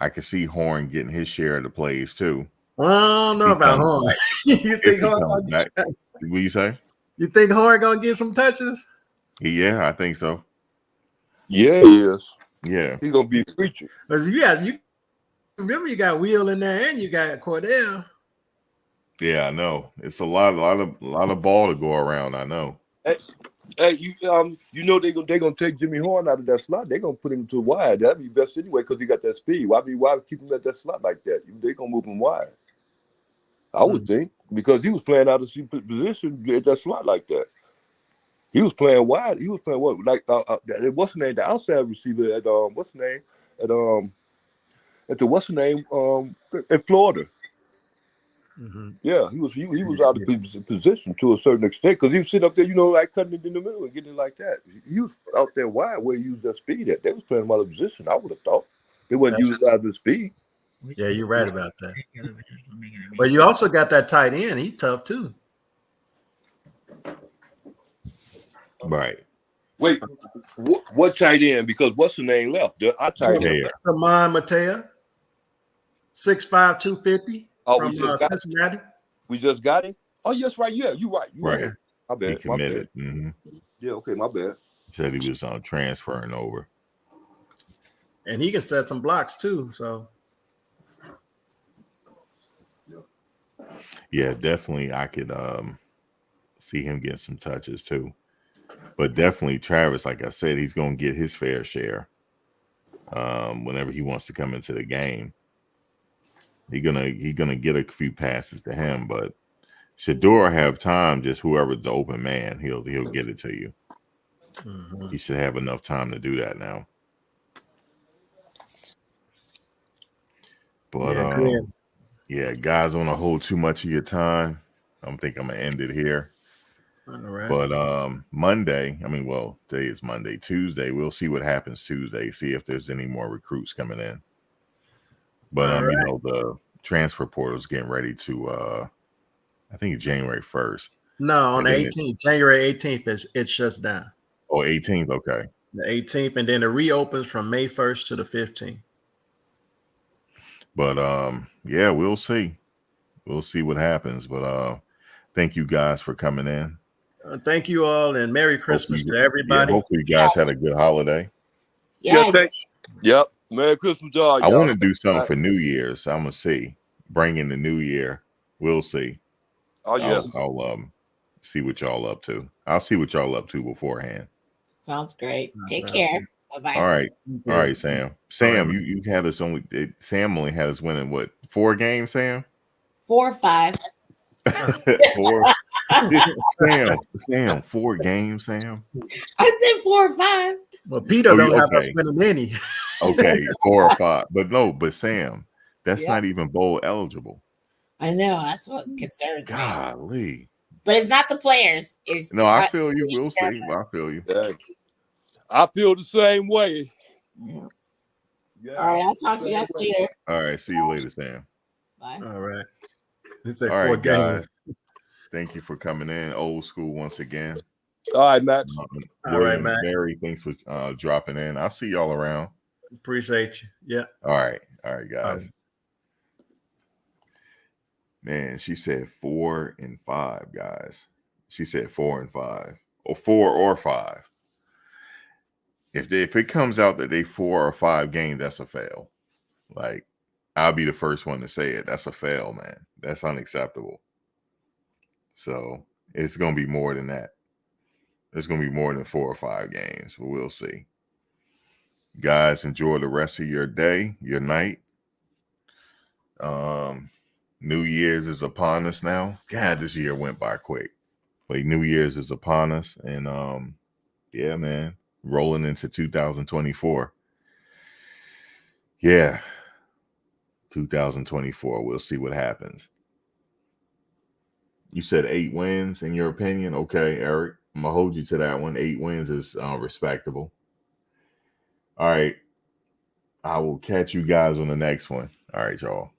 I can see Horn getting his share of the plays too. Well, I don't know about Horn. You think Horn? What you say? You think Horn gonna get some touches? Yeah, I think so. Yeah, he is. Yeah, He's gonna be a preacher. Because you remember you got Will in there and you got Cordell. yeah, I know. It's a lot of ball to go around. I know. Hey, you know they're gonna take Jimmy Horn out of that slot. They're gonna put him to wide. That'd be best anyway because he got that speed. Why keep him at that slot like that? They're gonna move him wide. I would think because he was playing out of position at that slot like that. He was playing wide. He was playing what like what's the name? The outside receiver at what's the name at the what's the name in Florida. Mm-hmm. Yeah, he was out of position to a certain extent because he was sitting up there, like cutting it in the middle and getting it like that. He was out there wide where he used that speed at. They was playing him out of position. I would have thought they wasn't using out of his speed. Yeah, you're right about that. But you also got that tight end. He's tough too. Right. Wait, what tight end? Because what's the name left? Our tight end. Ramon Matea, 6'5", 250 Oh, from Cincinnati. We just got him. Oh, yes, right. Yeah, you're right. Right. My bad. He committed. Mm-hmm. Yeah, okay, my bad. Said he was transferring over. And he can set some blocks too. So yeah, definitely I could see him getting some touches too. But definitely Travis, like I said, he's gonna get his fair share whenever he wants to come into the game. He's gonna get a few passes to him, but Shedeur have time, just whoever's the open man, he'll get it to you. mm-hmm. He should have enough time to do that now. But yeah, guys, don't want to hold too much of your time. I think I'm gonna end it here. All right. But Monday, today is Monday. Tuesday, we'll see what happens Tuesday. See if there's any more recruits coming in. But the transfer portal is getting ready to. I think it's January 1st. No, on the 18th, January 18th, it shuts down. Oh, 18th, okay. The 18th, and then it reopens from May 1st to the 15th. But yeah, we'll see. We'll see what happens. But thank you guys for coming in. Thank you all, and Merry Christmas to everybody. Yeah, hopefully you guys had a good holiday. Yeah. Yep. Merry Christmas to all I want to y'all. do something for New Year's. So I'm gonna see. Bring in the new year. We'll see. Oh yeah. I'll see what y'all up to. I'll see what y'all up to beforehand. Sounds great. Take care. Bye-bye. All right. Yeah. All right, Sam. Sam, you had us Sam only had us winning what, 4 games, Sam? 4 or 5. 4. Sam, 4 games, Sam. I said 4 or 5. Well, Peter Oh, don't have us okay. winning any. Okay, 4 or 5. But Sam, that's Yeah. not even bowl eligible. I know. That's what concerns me. Golly. But it's not the players. It's No, I feel you. We'll see. I feel you. Yeah. I feel the same way. Yeah. Yeah. All right. I'll talk to you guys later. All right. See you later, Sam. Bye. All right. It's like All 4 right, games. guys. Thank you for coming in. Old school once again. All right, Max. All William, right, Max. Barry, thanks for dropping in. I'll see y'all around. Appreciate you. Yeah. All right, guys. Man, she said 4 and 5, guys. She said 4 and 5, or 4 or 5. If it comes out that they 4 or 5 games, that's a fail. Like, I'll be the first one to say it. That's a fail, man. That's unacceptable. So it's gonna be more than that. There's gonna be more than 4 or 5 games, but we'll see. Guys, enjoy the rest of your day, your night. New Year's is upon us now. God, this year went by quick. Like, New Year's is upon us, and yeah, man, rolling into 2024. Yeah, 2024. We'll see what happens. You said 8 wins in your opinion. Okay, Eric, I'm gonna hold you to that one. 8 wins is respectable. All right, I will catch you guys on the next one. All right, y'all.